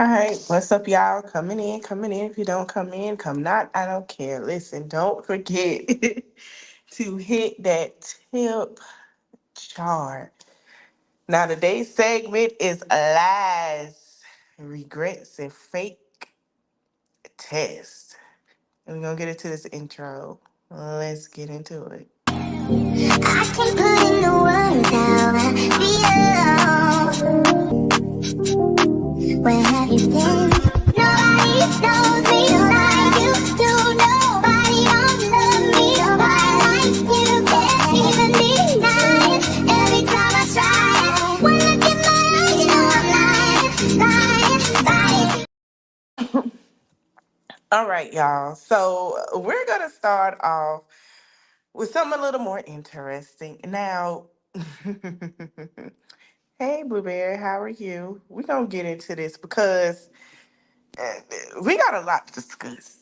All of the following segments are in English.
All right, what's up, y'all? Coming in, coming in. If you don't come in, come not. I don't care. Listen, don't forget to hit that tip jar. Now, today's segment is lies, regrets, and fake tests. And we're going to get into this intro. Let's get into it. I can put in the words out. Where have you been? Nobody knows me like you do. Nobody don't love me quite like you can. Even deny it every time I try it. When I look in my eyes, you know I'm lying. All right, y'all. So we're gonna start off with something a little more interesting. Now, hey, Blueberry, how are you? We're gonna get into this because uh, we got a lot to discuss.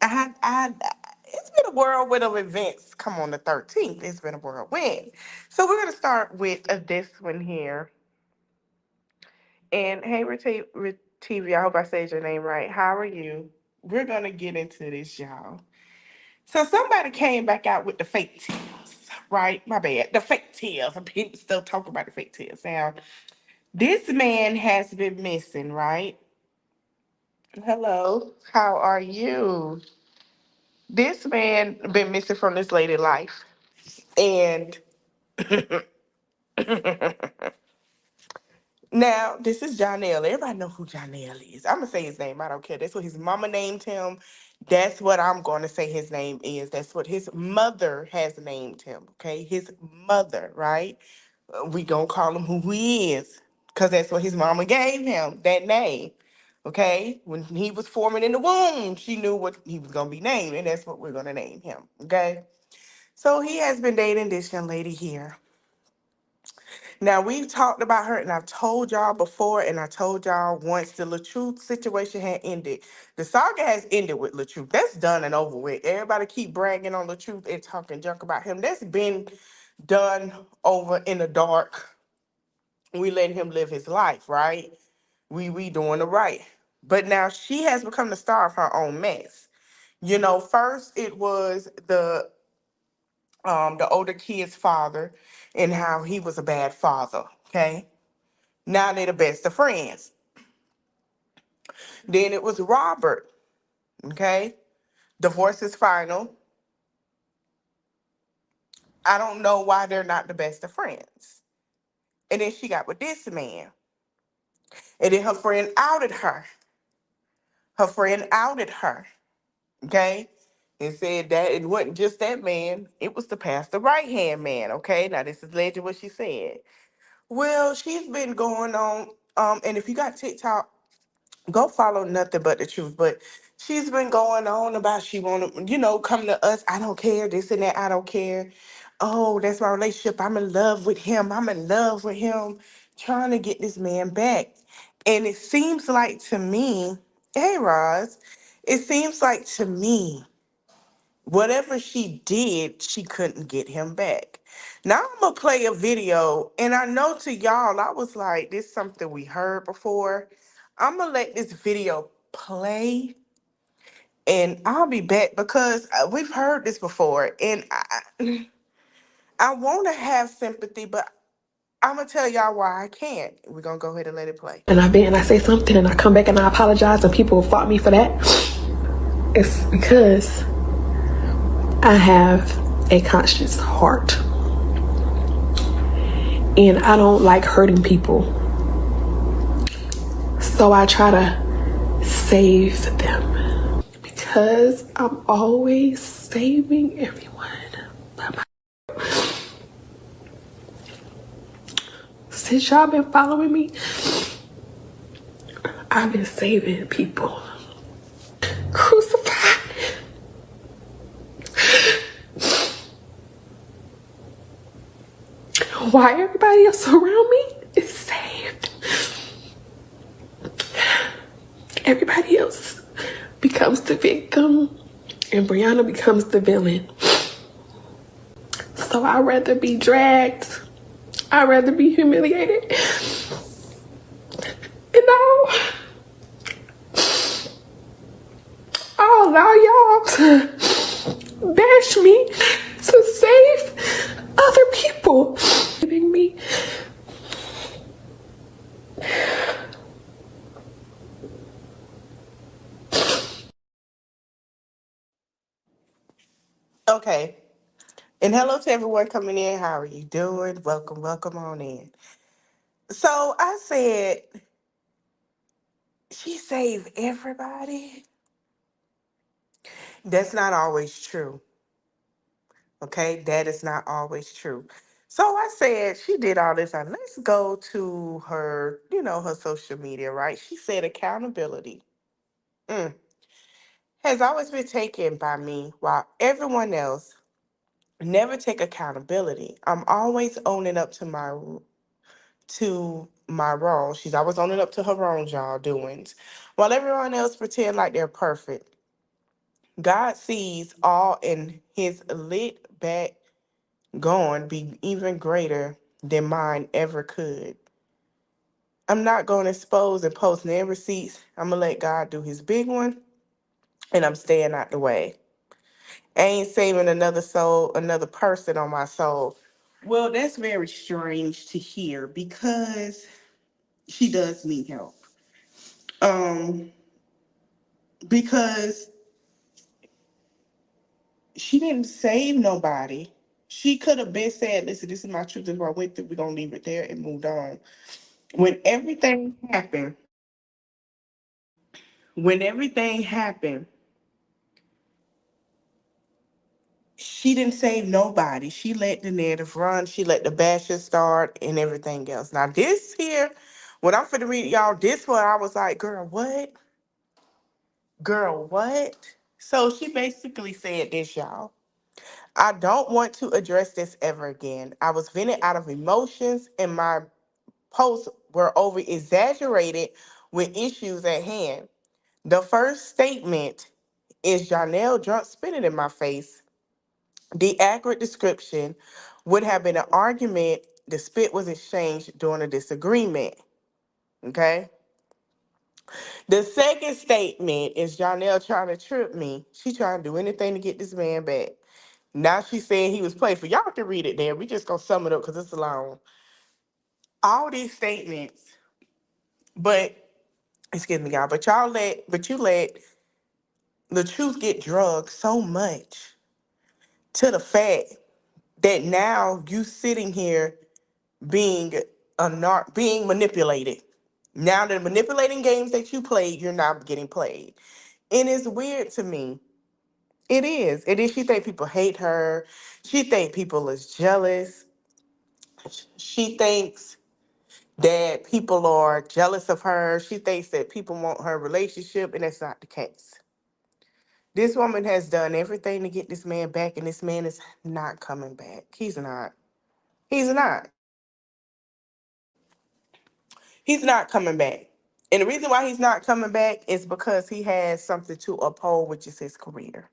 It's been a whirlwind of events. Come on, the 13th. It's been a whirlwind. So we're gonna start with this one here. And hey, TV, I hope I said your name right. How are you? We're gonna get into this, y'all. So somebody came back out with the fake tails, right? My bad. The fake tails. I'm still talking about the fake tails. Now, this man has been missing, right? Hello. How are you? This man been missing from this lady life. And now this is Johnell. Everybody know who Johnell is. I'm gonna say his name. I don't care. That's what his mama named him. That's what I'm gonna say his name is. That's what his mother has named him. Okay, his mother, right? We gonna call him who he is, cause that's what his mama gave him. That name. Okay, when he was forming in the womb, she knew what he was gonna be named, and that's what we're gonna name him. Okay. So he has been dating this young lady here. Now we've talked about her, and I've told y'all before, and I told y'all once the LaTruth situation had ended. The saga has ended with LaTruth. That's done and over with. Everybody keep bragging on LaTruth and talking junk about him. That's been done over in the dark. We letting him live his life, right? We doing the right. But now she has become the star of her own mess. You know, first it was the older kid's father and how he was a bad father. Okay. Now they're the best of friends. Then it was Robert. Okay. Divorce is final. I don't know why they're not the best of friends. And then she got with this man. And then her friend outed her. Her friend outed her. Okay. And said that it wasn't just that man, it was the pastor right hand man. Okay. Now this is legend what she said. Well, she's been going on, and if you got TikTok, go follow nothing but the truth. But she's been going on about she wanna, come to us. I don't care, this and that, I don't care. Oh, that's my relationship. I'm in love with him. I'm in love with him, trying to get this man back. And it seems like to me, hey Roz, it seems like to me whatever she did, she couldn't get him back. Now I'm gonna play a video, and I know to y'all, I was like, this is something we heard before. I'm gonna let this video play, and I'll be back because we've heard this before, and I want to have sympathy, but I'm gonna tell y'all why I can't. We're gonna go ahead and let it play. And I say something and I come back and I apologize and people fought me for that. It's because I have a conscious heart. And I don't like hurting people. So I try to save them. Because I'm always saving everyone. Since y'all been following me, I've been saving people. Crucified. Why everybody else around me is saved. Everybody else becomes the victim and Briana becomes the villain. So I'd rather be dragged. I'd rather be humiliated. And know, I'll allow y'all to bash me to save other people. Giving me. Okay. And hello to everyone coming in. How are you doing? Welcome, welcome on in. So I said, she saved everybody. That's not always true. Okay. That is not always true. So I said, she did all this. Let's go to her, her social media, right? She said accountability mm, has always been taken by me while everyone else never take accountability. I'm always owning up to my wrong. She's always owning up to her wrong, y'all, doings. While everyone else pretend like they're perfect. God sees all in his lit back gone be even greater than mine ever could. I'm not going to expose and post name receipts. I'm going to let God do his big one, and I'm staying out the way. I ain't saving another soul, another person on my soul. Well, that's very strange to hear because she does need help. Um, because she didn't save nobody. She could have been said, listen, this is my truth, this is what I went through, we're gonna leave it there and moved on. When everything happened, when everything happened, she didn't save nobody. She let the narrative run, she let the bashing start and everything else. Now this here, when I'm finna read y'all, this one I was like, girl, what? Girl, what? So she basically said this, y'all. I don't want to address this ever again. I was venting out of emotions and my posts were over exaggerated with issues at hand. The first statement is Johnell drunk spitting in my face. The accurate description would have been an argument. The spit was exchanged during a disagreement. Okay. The second statement is Johnell trying to trip me. She trying to do anything to get this man back. Now she's saying he was playful. Y'all can read it there. We just gonna sum it up because it's long. All these statements, but excuse me, y'all. But you let the truth get drugged so much to the fact that now you sitting here being being manipulated. Now the manipulating games that you played, you're not getting played. And it's weird to me. It is. It is. She think people hate her. She think people is jealous. She thinks that people are jealous of her. She thinks that people want her relationship, and that's not the case. This woman has done everything to get this man back, and this man is not coming back. He's not. He's not. He's not coming back. And the reason why he's not coming back is because he has something to uphold, which is his career.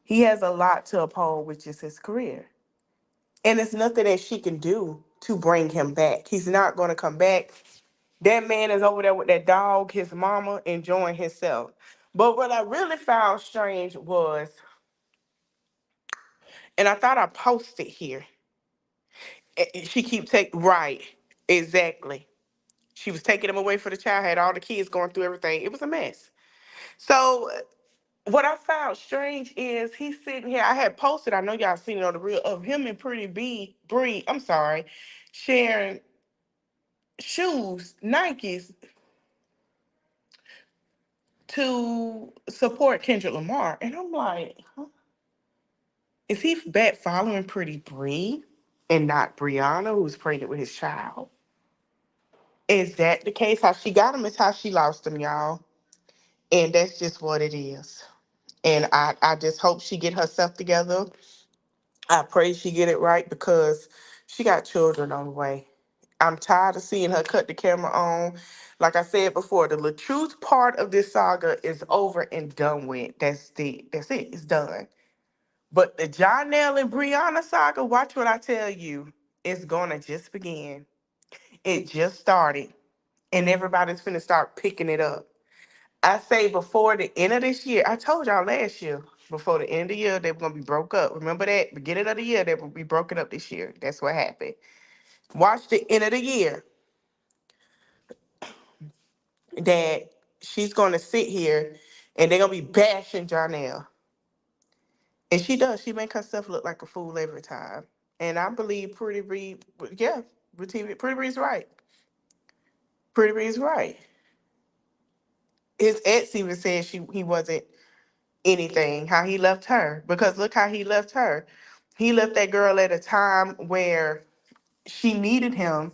He has a lot to uphold, which is his career. And it's nothing that she can do to bring him back. He's not going to come back. That man is over there with that dog, his mama, enjoying himself. But what I really found strange was, and I thought I posted here, she keep taking, right, exactly. She was taking him away for the child, had all the kids going through everything. It was a mess. So what I found strange is he's sitting here. I had posted, I know y'all seen it on the reel, of him and Pretty Bree, I'm sorry, sharing shoes, Nikes, to support Kendrick Lamar. And I'm like, huh? Is he back following Pretty Bree and not Briana, who's pregnant with his child? Is that the case? How she got him is how she lost him, y'all. And that's just what it is. And I just hope she get herself together. I pray she get it right because she got children on the way. I'm tired of seeing her cut the camera on. Like I said before, the truth part of this saga is over and done with. That's it. It's done. But the Johnell and Brianna saga, watch what I tell you. It's gonna just begin. It just started. and everybody's finna start picking it up. I say before the end of this year, I told y'all last year, before the end of the year, they were gonna be broke up. Remember that? Beginning of the year, they will be broken up this year. That's what happened. Watch the end of the year that she's gonna sit here and they're gonna be bashing Johnell. And she does. She make herself look like a fool every time. And I believe Pretty Reed, yeah, Pretty Reed's right. Pretty Reed's right. His ex even said he wasn't anything, how he left her. Because look how he left her. He left that girl at a time where she needed him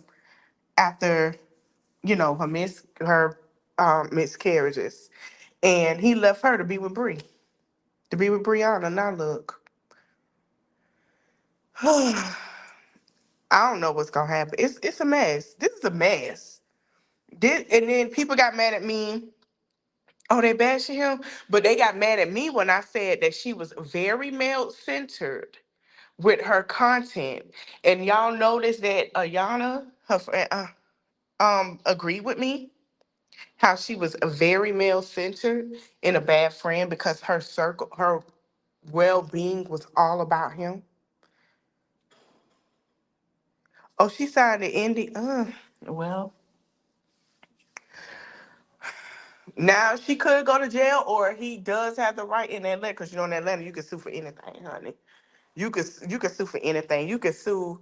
after, her miscarriages. And he left her to be with to be with Briana. Now look. I don't know what's gonna happen. It's a mess. This is a mess. And then people got mad at me. Oh, they bashing him, but they got mad at me when I said that she was very male centered with her content. And y'all notice that Ayana, her friend, agreed with me how she was very male centered and a bad friend because her circle, her well being was all about him. Oh, she signed the indie. Well, now she could go to jail, or he does have the right in Atlanta, because in Atlanta you can sue for anything, honey. You can sue for anything. You can sue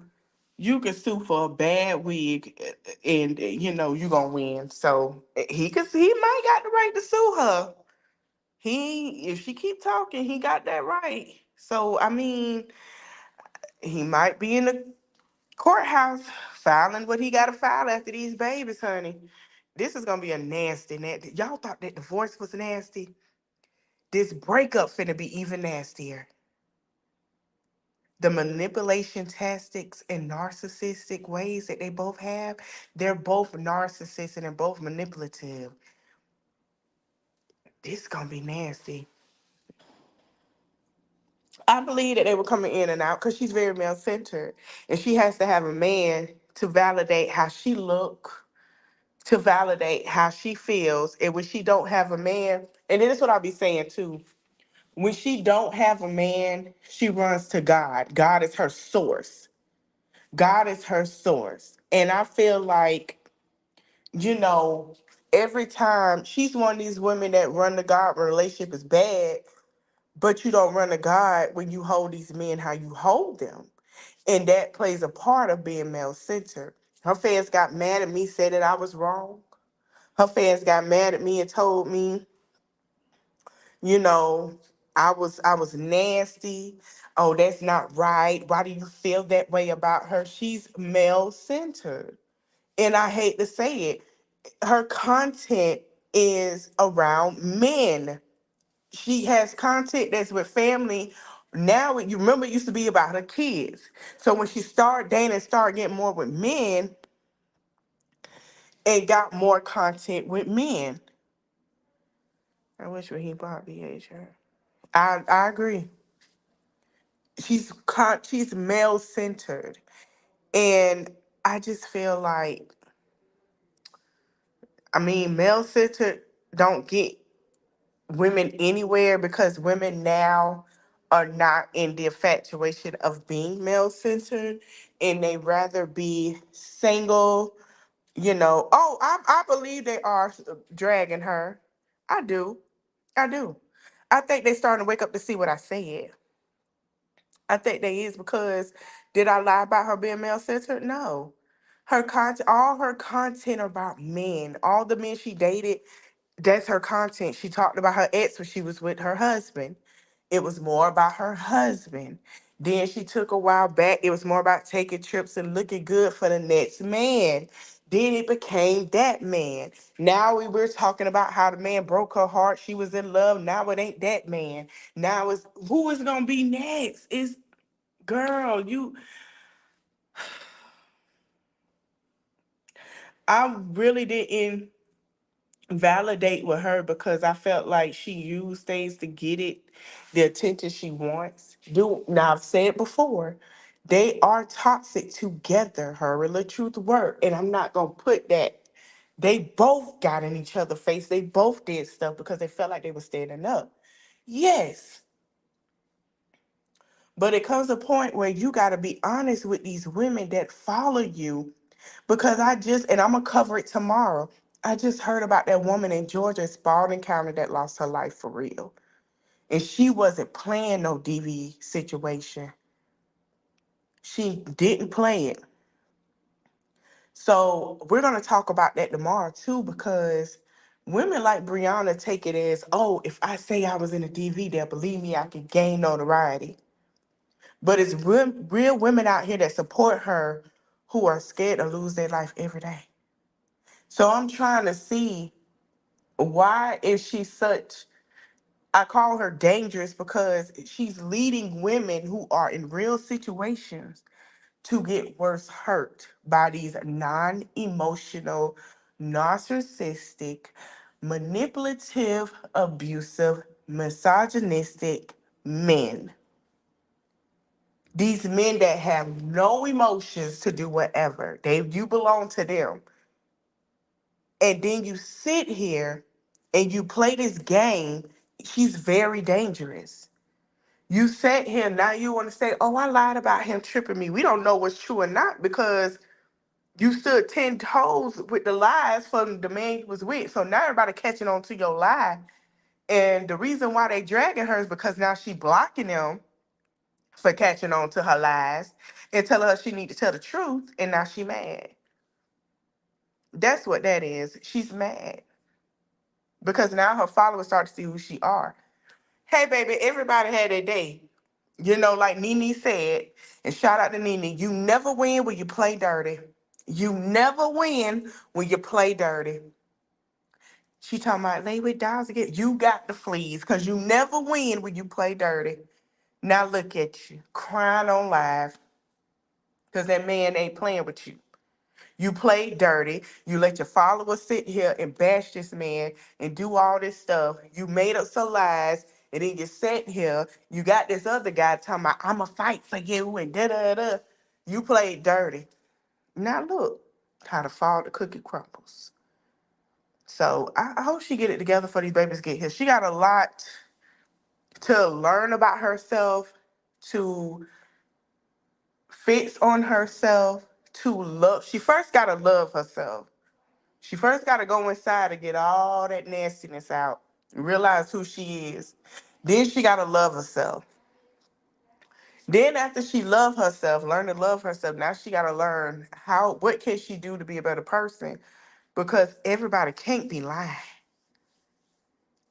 for a bad wig, and you gonna win. So he might got the right to sue her. If she keep talking, he got that right. So I mean, he might be in the courthouse filing what he got to file after these babies, honey. This is gonna be a nasty. Y'all thought that divorce was nasty. This breakup finna be even nastier. The manipulation tactics and narcissistic ways that they both have, they're both narcissists and they're both manipulative. This gonna be nasty. I believe that they were coming in and out because she's very male centered, and she has to have a man to validate how she look, to validate how she feels. And when she don't have a man, and then that's what I'll be saying too. When she don't have a man, she runs to God. God is her source. God is her source. And I feel like, you know, every time she's one of these women that run to God when a relationship is bad, but you don't run to God when you hold these men how you hold them. And that plays a part of being male centered. Her fans got mad at me, said that I was wrong. Her fans got mad at me and told me, you know, I was nasty. Oh, that's not right. Why do you feel that way about her? She's male centered. And I hate to say it, her content is around men. She has content that's with family. Now, you remember, it used to be about her kids. So when she started dating and started getting more with men, and got more content with men. I wish when he bought BHR. I agree. She's male centered, and I just feel like, I mean, male centered don't get women anywhere because women now are not in the infatuation of being male centered, and they rather be single. Oh, I believe they are dragging her. I do. I do. I think they starting to wake up to see what I said. I think they is because did I lie about her being male centered? No. Her content, all her content about men, all the men she dated, that's her content. She talked about her ex when she was with her husband. It was more about her husband. Then she took a while back. It was more about taking trips and looking good for the next man. Then it became that man. Now we're talking about how the man broke her heart. She was in love. Now it ain't that man. Now it's who is gonna be next? Is girl, I really didn't validate with her because I felt like she used things to get the attention she wants. Now I've said before, they are toxic together, her and the truth work. And I'm not gonna put that They both got in each other's face. They both did stuff because they felt like they were standing up. Yes, but it comes a point where you got to be honest with these women that follow you. Because and I'm going to cover it tomorrow. I just heard about that woman in Georgia, Spalding County, that lost her life for real. And she wasn't playing no DV situation. She didn't play it. So we're going to talk about that tomorrow too, because women like Brianna take it as, oh, if I say I was in a DV, they'll believe me, I can gain notoriety. But it's real women out here that support her who are scared to lose their life every day. So I'm trying to see, why is she such, I call her dangerous, because she's leading women who are in real situations to get worse hurt by these non-emotional, narcissistic, manipulative, abusive, misogynistic men. These men that have no emotions to do whatever. You belong to them. And then you sit here and you play this game. She's very dangerous. You sat here, now you want to say, oh, I lied about him tripping me. We don't know what's true or not, because you stood 10 toes with the lies from the man you was with. So now everybody catching on to your lie. And the reason why they dragging her is because now she blocking them for catching on to her lies and telling her she need to tell the truth. And now she mad. That's what that is. She's mad because now her followers start to see who she are. Hey, baby, everybody had their day. You know, like Nene said, and shout out to Nene, you never win when you play dirty. You never win when you play dirty. She talking about lay with dogs again. You got the fleas because you never win when you play dirty. Now look at you, crying on live because that man ain't playing with you. You played dirty. You let your followers sit here and bash this man and do all this stuff. You made up some lies, and then you sat here. You got this other guy talking about, I'ma fight for you and da da da. You played dirty. Now look how the fall the cookie crumbles. So I hope she get it together for these babies get here. She got a lot to learn about herself, to fix on herself, to love. She first got to love herself. She first got to go inside and get all that nastiness out and realize who she is. Then she got to love herself. Then after she love herself, learn to love herself, now she got to learn what can she do to be a better person, because everybody can't be lying.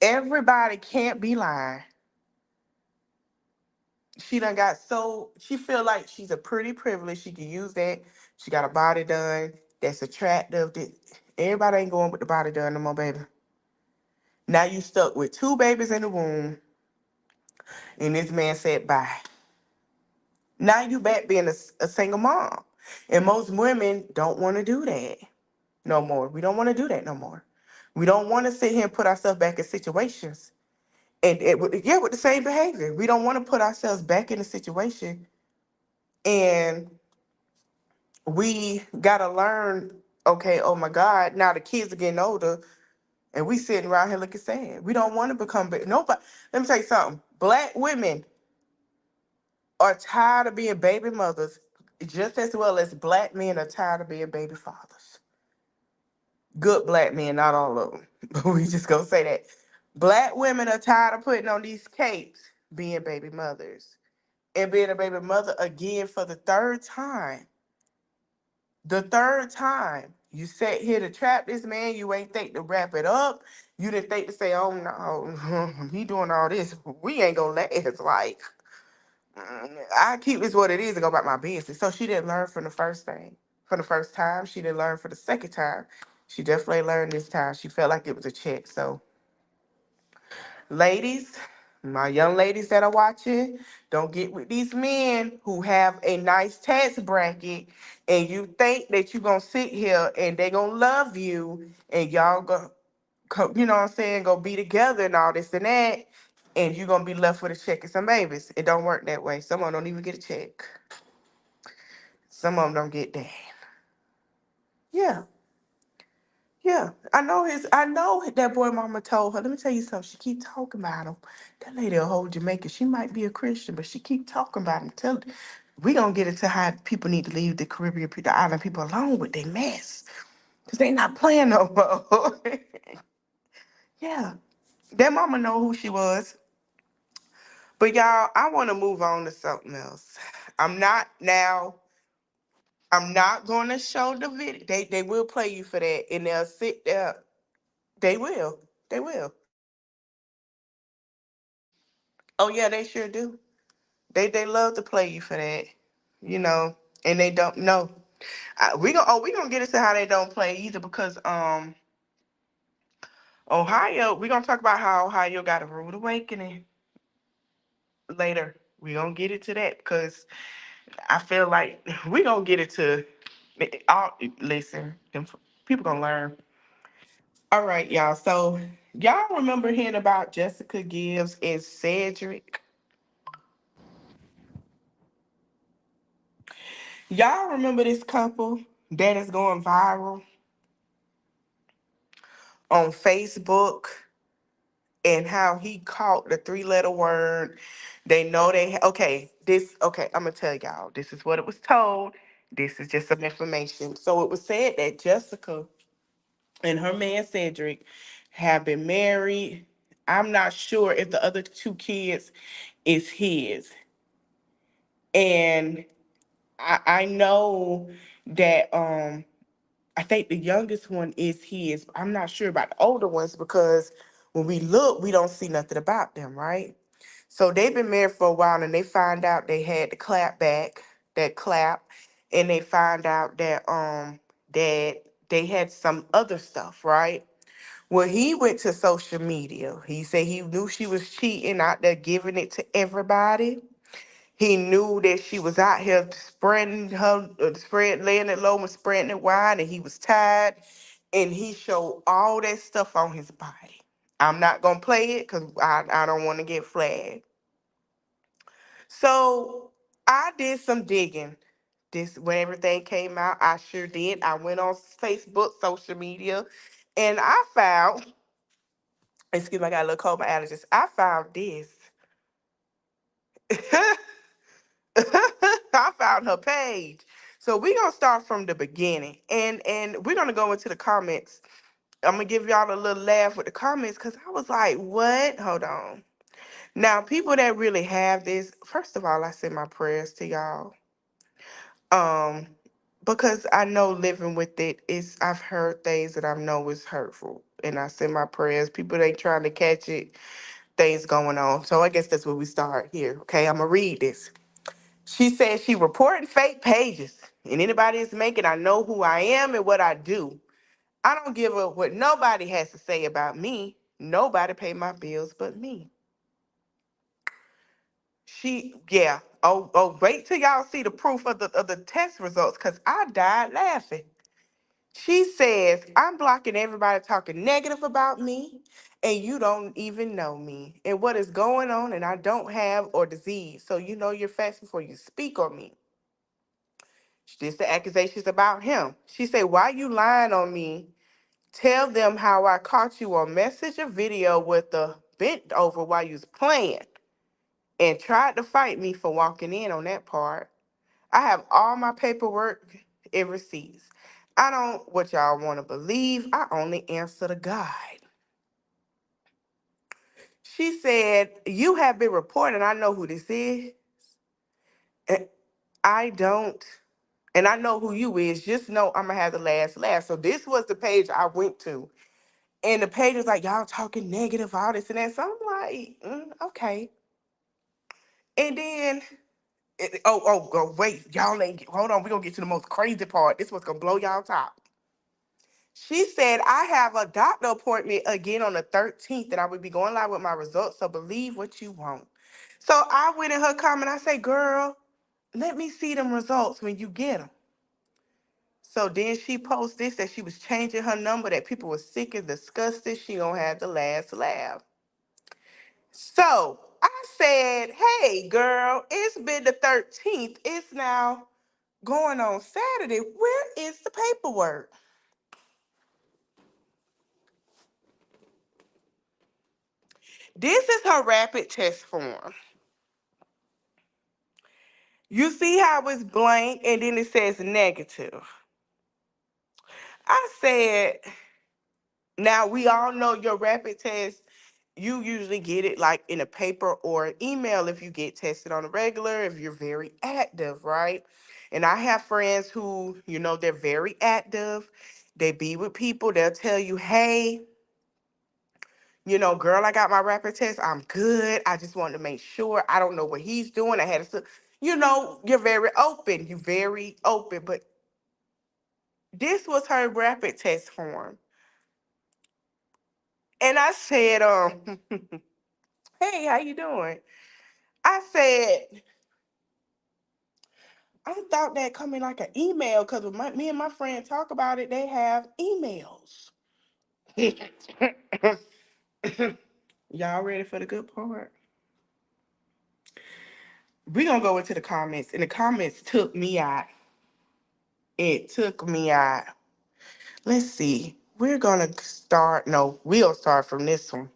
Everybody can't be lying. She done got she feel like she's a pretty privilege. She can use that. She got a body done that's attractive. Everybody ain't going with the body done no more, baby. Now you stuck with two babies in the womb, and this man said bye. Now you back being a single mom. And most women don't want to do that no more. We don't want to do that no more. We don't want to sit here and put ourselves back in situations. And with the same behavior. We don't want to put ourselves back in a situation, and we gotta learn, okay, oh my God, now the kids are getting older and we sitting around here looking sad. We don't want to become nobody. Let me tell you something. Black women are tired of being baby mothers just as well as black men are tired of being baby fathers. Good black men, not all of them. But we just gonna say that. Black women are tired of putting on these capes, being baby mothers. And being a baby mother again for the third time. The third time. You sat here to trap this man. You ain't think to wrap it up. You didn't think to say, oh no, he doing all this. We ain't gonna let it. Like, I keep this what it is and go about my business. So she didn't learn from the first thing. For the first time. She didn't learn for the second time. She definitely learned this time. She felt like it was a check. So, ladies, my young ladies that are watching, don't get with these men who have a nice tax bracket and you think that you're going to sit here and they going to love you and y'all go, you know what I'm saying, go be together and all this and that, and you're going to be left with a check and some babies. It don't work that way. Some of them don't even get a check. Some of them don't get that. Yeah. Yeah, I know that boy mama told her. Let me tell you something. She keep talking about him. That lady a whole Jamaican. She might be a Christian, but she keep talking about him. We gonna get into how people need to leave the Caribbean, the island people alone with their mess, cause they not playing no more. Yeah, that mama know who she was. But y'all, I want to move on to something else. I'm not now. I'm not gonna show the video. They will play you for that, and they'll sit there. They will. They will. Oh yeah, they sure do. They love to play you for that, you know, and they don't know. We gonna get into how they don't play either because Ohio, we gonna talk about how Ohio got a rude awakening later. We gonna get into that because I feel like we gonna get into all. Listen, people gonna learn. All right, y'all. So y'all remember hearing about Jessica Gibbs and Cedric? Y'all remember this couple that is going viral on Facebook and how he caught the three-letter word. They know okay, I'm gonna tell y'all. This is what it was told. This is just some information. So it was said that Jessica and her man Cedric have been married. I'm not sure if the other two kids is his. And I know that I think the youngest one is his. I'm not sure about the older ones because when we look, we don't see nothing about them, right? So they've been married for a while and they find out they had the clap back, that clap, and they find out that they had some other stuff, right? Well, he went to social media. He said he knew she was cheating out there, giving it to everybody. He knew that she was out here laying it low and spreading it wide, and he was tired. And he showed all that stuff on his body. I'm not gonna play it because I don't want to get flagged. So I did some digging. This when everything came out, I sure did. I went on Facebook, social media, and I found. Excuse me, I got a little cold. My allergies. I found this. I found her page. So we're gonna start from the beginning. And we're gonna go into the comments. I'm gonna give y'all a little laugh with the comments because I was like, what? Hold on. Now, people that really have this, first of all, I send my prayers to y'all. Um, because I know living with it is I've heard things that I know is hurtful. And I send my prayers. People ain't trying to catch it, things going on. So I guess that's where we start here. Okay, I'm gonna read this. She says she reporting fake pages. And anybody is making, I know who I am and what I do. I don't give a what nobody has to say about me. Nobody pay my bills but me. Yeah. Wait till y'all see the proof of the test results, cause I died laughing. She says, I'm blocking everybody talking negative about me, and you don't even know me and what is going on, and I don't have or disease. So you know your facts before you speak on me. This the accusations about him. She said, why you lying on me? Tell them how I caught you on message or video with the bent over while you was playing and tried to fight me for walking in on that part. I have all my paperwork and receipts. I don't what y'all want to believe. I only answer to God. She said, you have been reported. I know who this is. And I don't. And I know who you is. Just know I'm gonna have the last laugh. So this was the page I went to. And the page was like, y'all talking negative, all this and that. So I'm like, okay. And then, wait, y'all ain't, hold on, we're gonna get to the most crazy part. This was gonna blow y'all top. She said, I have a doctor appointment again on the 13th, and I will be going live with my results, so believe what you want. So I went in her comment, I say, girl, let me see them results when you get them. So then she posted this that she was changing her number, that people were sick and disgusted. She gonna have the last laugh. So I said, hey, girl, it's been the 13th. It's now going on Saturday. Where is the paperwork? This is her rapid test form. You see how it's blank and then it says negative. I said, now we all know your rapid test, you usually get it like in a paper or an email if you get tested on a regular, if you're very active, right? And I have friends who, they're very active. They be with people, they'll tell you, hey, girl, I got my rapid test. I'm good. I just wanted to make sure. I don't know what he's doing. I had to, you're very open. You're very open. But this was her rapid test form. And I said, hey, how you doing? I said, I thought that coming like an email because me and my friend talk about it, they have emails. Y'all ready for the good part? We're going to go into the comments. And the comments took me out. It took me out. Let's see. We're going to start. No, we'll start from this one.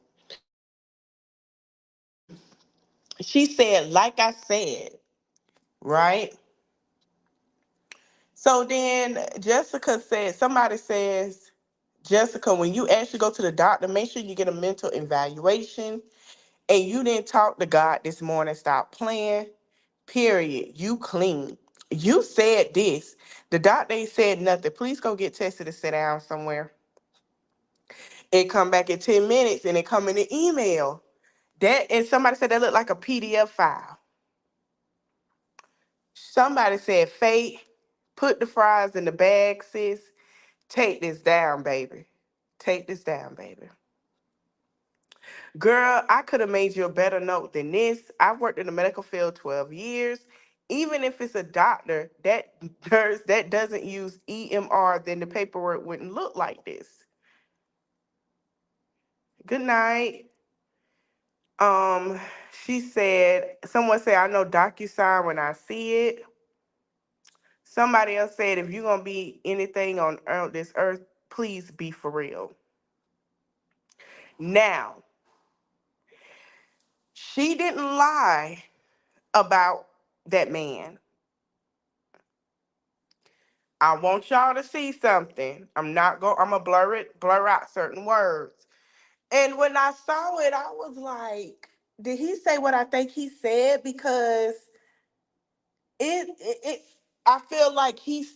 She said, like I said, right? So then Jessica said, somebody says, Jessica, when you actually go to the doctor, make sure you get a mental evaluation. And you didn't talk to God this morning. Stop playing. Period. You clean. You said this. The doctor ain't said nothing. Please go get tested and sit down somewhere. It come back in 10 minutes and it come in an email. That and somebody said that looked like a PDF file. Somebody said, Faith, put the fries in the bag, sis. Take this down, baby. Take this down, baby. Girl, I could have made you a better note than this. I've worked in the medical field 12 years. Even if it's a doctor, that nurse that doesn't use EMR, then the paperwork wouldn't look like this. Good night. Um, she said, someone said, I know DocuSign when I see it. Somebody else said, if you're gonna be anything on this earth, please be for real. Now, she didn't lie about that man. I want y'all to see something. I'm gonna blur out certain words. And when I saw it, I was like, did he say what I think he said? Because it I feel like he's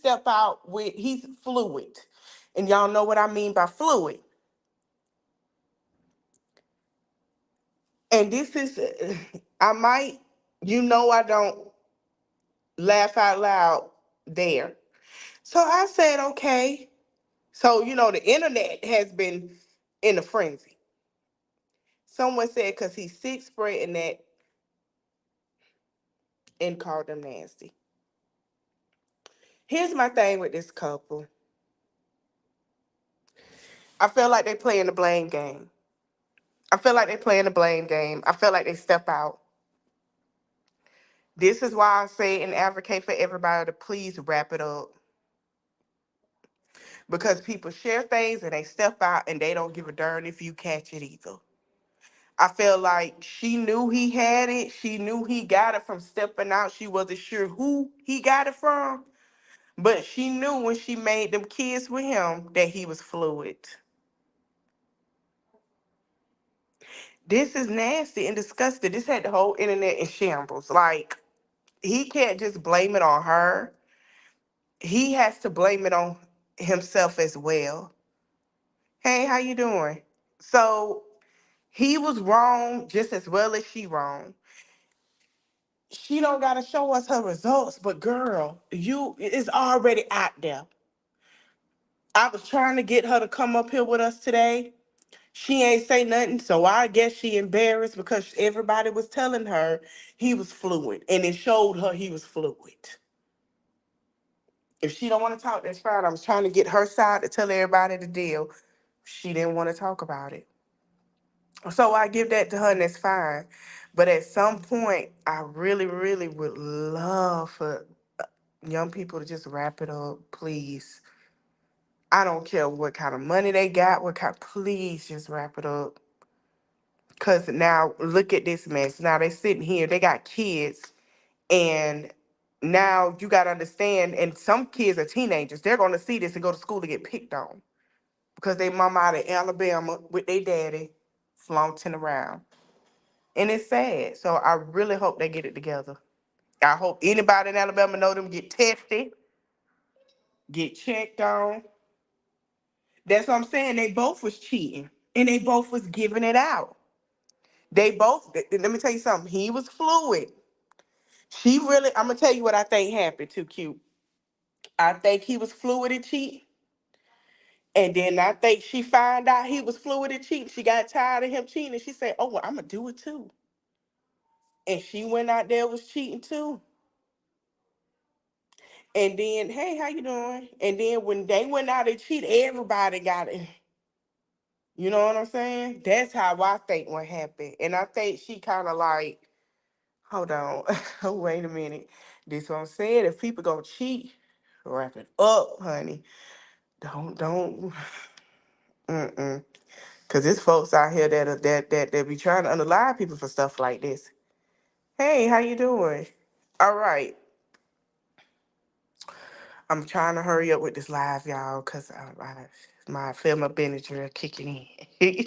fluid. And y'all know what I mean by fluid. And this is, I might, I don't laugh out loud there. So I said, okay. So, the internet has been in a frenzy. Someone said because he's sick, spreading that and called them nasty. Here's my thing with this couple. I feel like they playing the blame game. I feel like they playing the blame game. I feel like they step out. This is why I say and advocate for everybody to please wrap it up. Because people share things and they step out and they don't give a darn if you catch it either. I feel like she knew he had it. She knew he got it from stepping out. She wasn't sure who he got it from. But she knew when she made them kids with him that he was fluid. This is nasty and disgusting. This had the whole internet in shambles. Like, he can't just blame it on her. He has to blame it on himself as well. Hey, how you doing? So he was wrong just as well as she wrong. She don't gotta show us her results, but girl, it's already out there. I was trying to get her to come up here with us today. She ain't say nothing, so I guess she embarrassed because everybody was telling her he was fluid, and it showed her he was fluid. If she don't want to talk, that's fine. I was trying to get her side to tell everybody the deal. She didn't want to talk about it. So I give that to her, and that's fine. But at some point, I really, really would love for young people to just wrap it up, please. I don't care what kind of money they got, please just wrap it up. Cause now look at this mess. Now they sitting here, they got kids, and now you gotta understand, and some kids are teenagers, they're gonna see this and go to school to get picked on because they mama out of Alabama with their daddy flaunting around. And it's sad. So I really hope they get it together. I hope anybody in Alabama know them get tested, get checked on. That's what I'm saying. They both was cheating and they both was giving it out. They both, let me tell you something. He was fluid. She really, I'm gonna tell you what I think happened too, cute. I think he was fluid and cheat. And then I think she found out he was fluid and cheat. She got tired of him cheating and she said, oh, well, I'm gonna do it too. And she went out there was cheating too. And then, hey, how you doing? And then when they went out and cheated, everybody got it. You know what I'm saying? That's how I think what happened. And I think she kind of like, hold on, wait a minute. This what I'm saying. If people gonna cheat, wrap it up, honey. Don't, mm-mm. Cause there's folks out here that be trying to unalive people for stuff like this. Hey, how you doing? All right. I'm trying to hurry up with this live, y'all, cause my film Benadryl kicking in.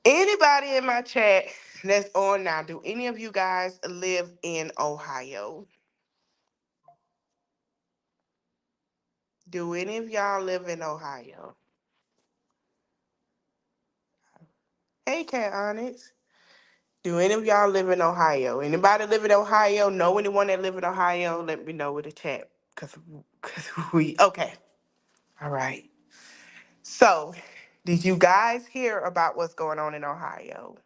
Anybody in my chat that's on now, do any of you guys live in Ohio? Do any of y'all live in Ohio? Hey, Cat Onyx. Do any of y'all live in Ohio? Anybody live in Ohio? Know anyone that live in Ohio? Let me know with the chat. Cause we okay. All right. So, did you guys hear about what's going on in Ohio?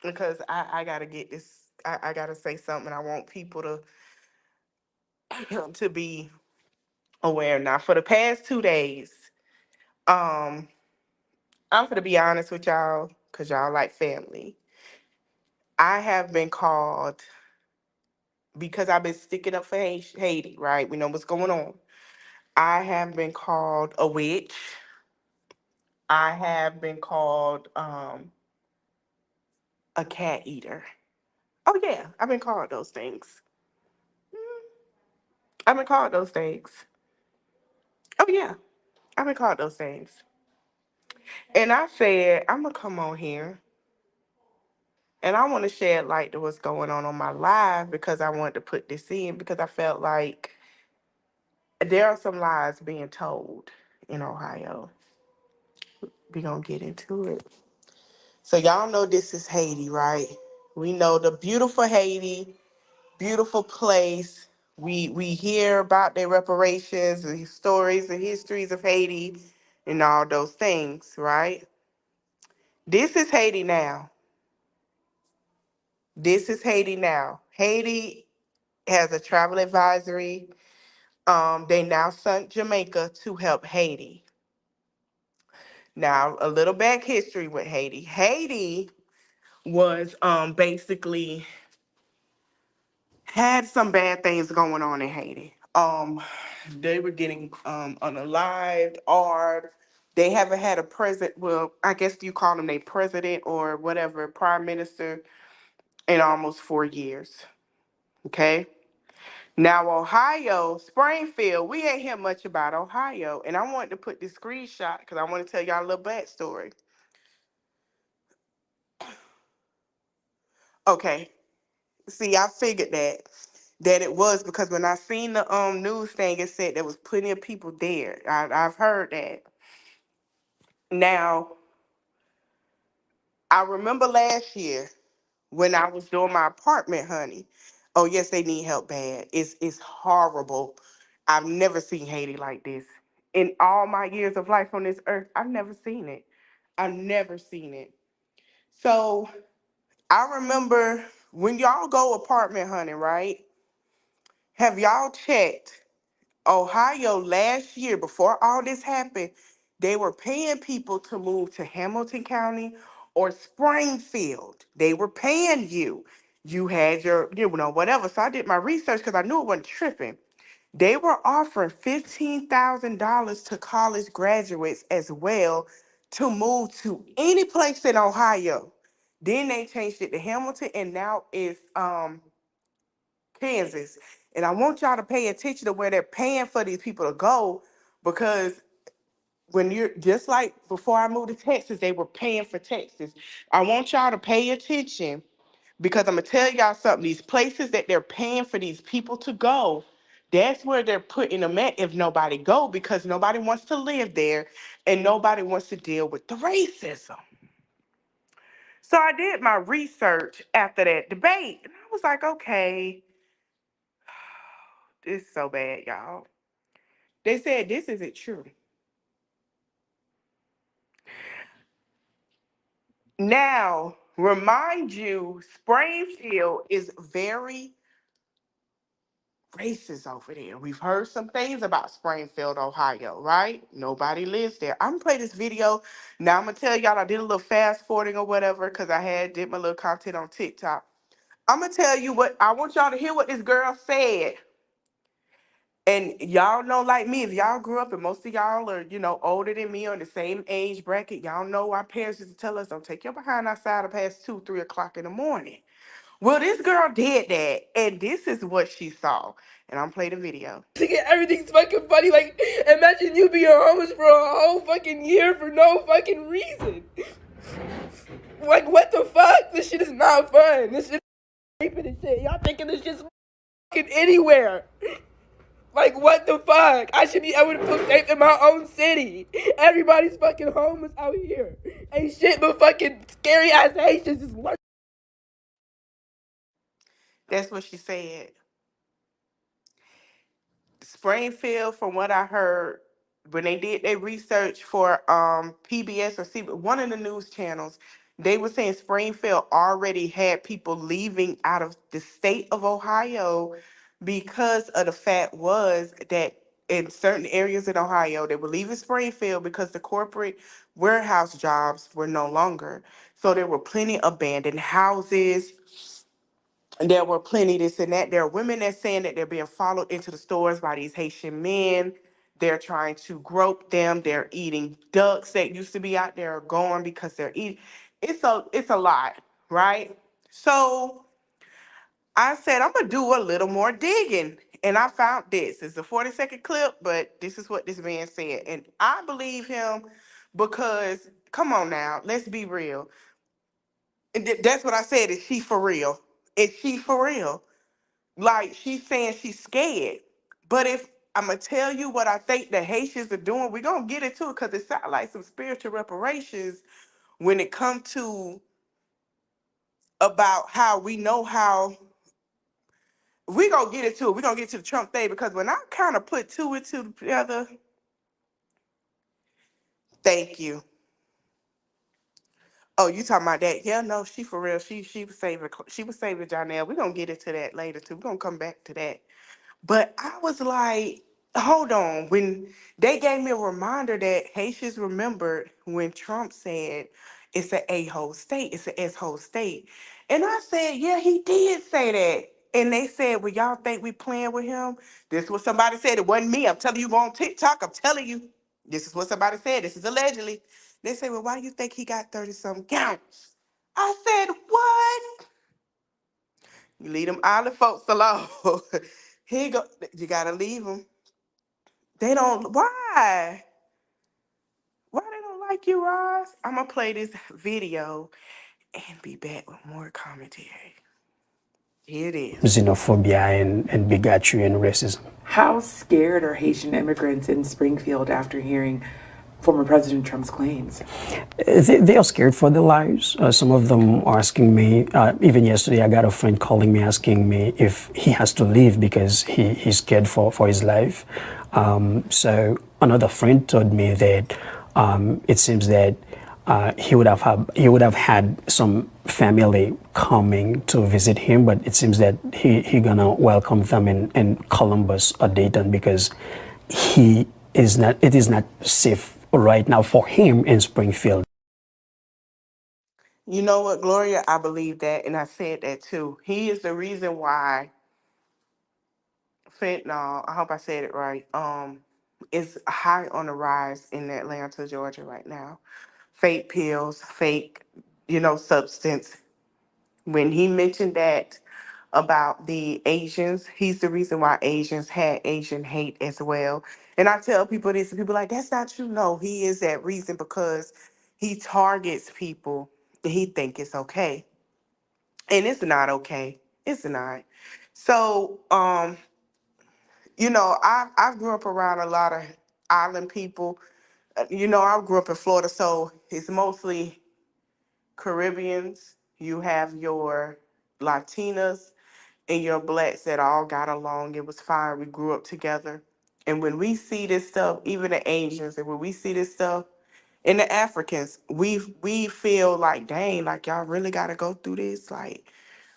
Because I gotta get this. I gotta say something. I want people to to be aware. Now, for the past 2 days, um, I'm gonna be honest with y'all, cause y'all like family. I have been called because I've been sticking up for Haiti. Right? We know what's going on. I have been called a witch. I have been called a cat eater. Oh yeah, I've been called those things. I've been called those things. Oh yeah, I've been called those things. And I said, I'm gonna come on here and I want to shed light to what's going on my live because I wanted to put this in because I felt like there are some lies being told in Ohio. We gonna get into it. So y'all know this is Haiti, right? We know the beautiful Haiti, beautiful place. We hear about their reparations, the stories, the histories of Haiti, and all those things, right? This is Haiti now. This is Haiti now. Haiti has a travel advisory. They now sent Jamaica to help Haiti. Now, a little back history with Haiti. Haiti was basically had some bad things going on in Haiti. They were getting unalived, or they haven't had a president. Well, I guess you call them a president or whatever, prime minister in almost 4 years. Okay. Now, Ohio, Springfield, we ain't hear much about Ohio. And I wanted to put this screenshot because I want to tell y'all a little backstory. Okay. See, I figured that it was because when I seen the news thing, it said there was plenty of people there. I've heard that. Now, I remember last year when I was doing my apartment, honey. Oh yes, they need help bad. It's horrible. I've never seen Haiti like this. In all my years of life on this earth, I've never seen it. I've never seen it. So I remember when y'all go apartment hunting, right? Have y'all checked Ohio last year before all this happened? They were paying people to move to Hamilton County or Springfield. They were paying you. You had your, whatever. So I did my research because I knew it wasn't tripping. They were offering $15,000 to college graduates as well to move to any place in Ohio. Then they changed it to Hamilton, and now it's Kansas. And I want y'all to pay attention to where they're paying for these people to go, because when you're just like before I moved to Texas, they were paying for Texas. I want y'all to pay attention, because I'm gonna tell y'all something. These places that they're paying for these people to go, that's where they're putting them at if nobody go, because nobody wants to live there and nobody wants to deal with the racism. So I did my research after that debate, and I was like, okay, this is so bad, y'all. They said this isn't true. Now, remind you, Springfield is very racist over there. We've heard some things about Springfield, Ohio, right? Nobody lives there. I'm gonna play this video. Now I'm gonna tell y'all I did a little fast forwarding or whatever, because I had did my little content on TikTok. I'm gonna tell you what I want y'all to hear what this girl said. And y'all know, like me, if y'all grew up and most of y'all are, older than me or in the same age bracket, y'all know our parents used to tell us, don't take your behind outside past 2, 3 o'clock in the morning. Well, this girl did that, and this is what she saw. And I'm play the video. Everything's fucking funny. Like, imagine you being homeless for a whole fucking year for no fucking reason. Like, what the fuck? This shit is not fun. This shit is raping and shit. Y'all thinking this shit's fucking anywhere. Like, what the fuck? I should be able to feel safe in my own city. Everybody's fucking homeless out here. Ain't shit but fucking scary ass Haitians just lurking. That's what she said. Springfield, from what I heard, when they did their research for PBS or one of the news channels, they were saying Springfield already had people leaving out of the state of Ohio, because of the fact was that in certain areas in Ohio, they were leaving Springfield because the corporate warehouse jobs were no longer. So there were plenty of abandoned houses. There were plenty this and that. There are women that saying that they're being followed into the stores by these Haitian men. They're trying to grope them. They're eating ducks that used to be out there are gone because they're eating. It's a lot, right? So I said I'm gonna do a little more digging. And I found this. It's a 40-second clip, but this is what this man said. And I believe him because, come on now, let's be real. And that's what I said. Is she for real? Is she for real? Like, she's saying she's scared. But if I'm gonna tell you what I think the Haitians are doing, we're gonna get into it because it sounds like some spiritual reparations when it comes to about how we know how we gonna get into it. We're gonna get to the Trump thing, because when I kind of put two and two together, thank you. Oh, you talking about that? Yeah, no, she for real. She was saving Johnell. We're gonna get into that later too. We're gonna come back to that. But I was like, hold on. When they gave me a reminder that Haitians remembered when Trump said it's an a-hole state, it's an s-hole state. And I said, yeah, he did say that. And they said, well, y'all think we playing with him? This is what somebody said. It wasn't me. I'm telling you, go on TikTok. I'm telling you. This is what somebody said. This is allegedly. They said, well, why do you think he got 30-something counts? I said, what? You leave them island folks alone. Here you go. You gotta leave them. They don't. Why? Why they don't like you, Ross? I'm gonna play this video and be back with more commentary. Here it is. Xenophobia and bigotry and racism. How scared are Haitian immigrants in Springfield after hearing former President Trump's claims? They are scared for their lives. Some of them are asking me, even yesterday, I got a friend calling me asking me if he has to leave because he's scared for his life. So another friend told me that it seems that he would have had some family coming to visit him, but it seems that he gonna welcome them in Columbus or Dayton because it is not safe right now for him in Springfield. You know what, Gloria? I believe that, and I said that too. He is the reason why fentanyl, I hope I said it right, is high on the rise in Atlanta, Georgia right now. Fake pills, fake, substance. When he mentioned that about the Asians, he's the reason why Asians had Asian hate as well. And I tell people this, and people like, that's not true. No, he is that reason because he targets people that he think it's okay. And it's not okay. It's not. So, I grew up around a lot of island people. I grew up in Florida, so it's mostly Caribbeans. You have your Latinas and your blacks that all got along. It was fine. We grew up together. And when we see this stuff, even the Asians, and when we see this stuff, and the Africans, we feel like, dang, like y'all really gotta go through this. Like,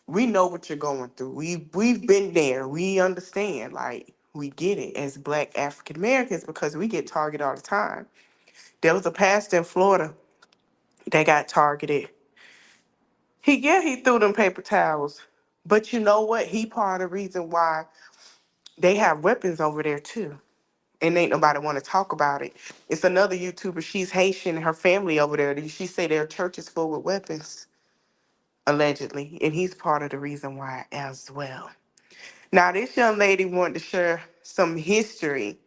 we know what you're going through. We've been there. We understand. Like, we get it as Black African Americans because we get targeted all the time. There was a pastor in Florida that got targeted. He threw them paper towels, but you know what? He part of the reason why they have weapons over there too, and ain't nobody want to talk about it. It's another YouTuber. She's Haitian. Her family over there. She say their church is full with weapons, allegedly, and he's part of the reason why as well. Now, this young lady wanted to share some history,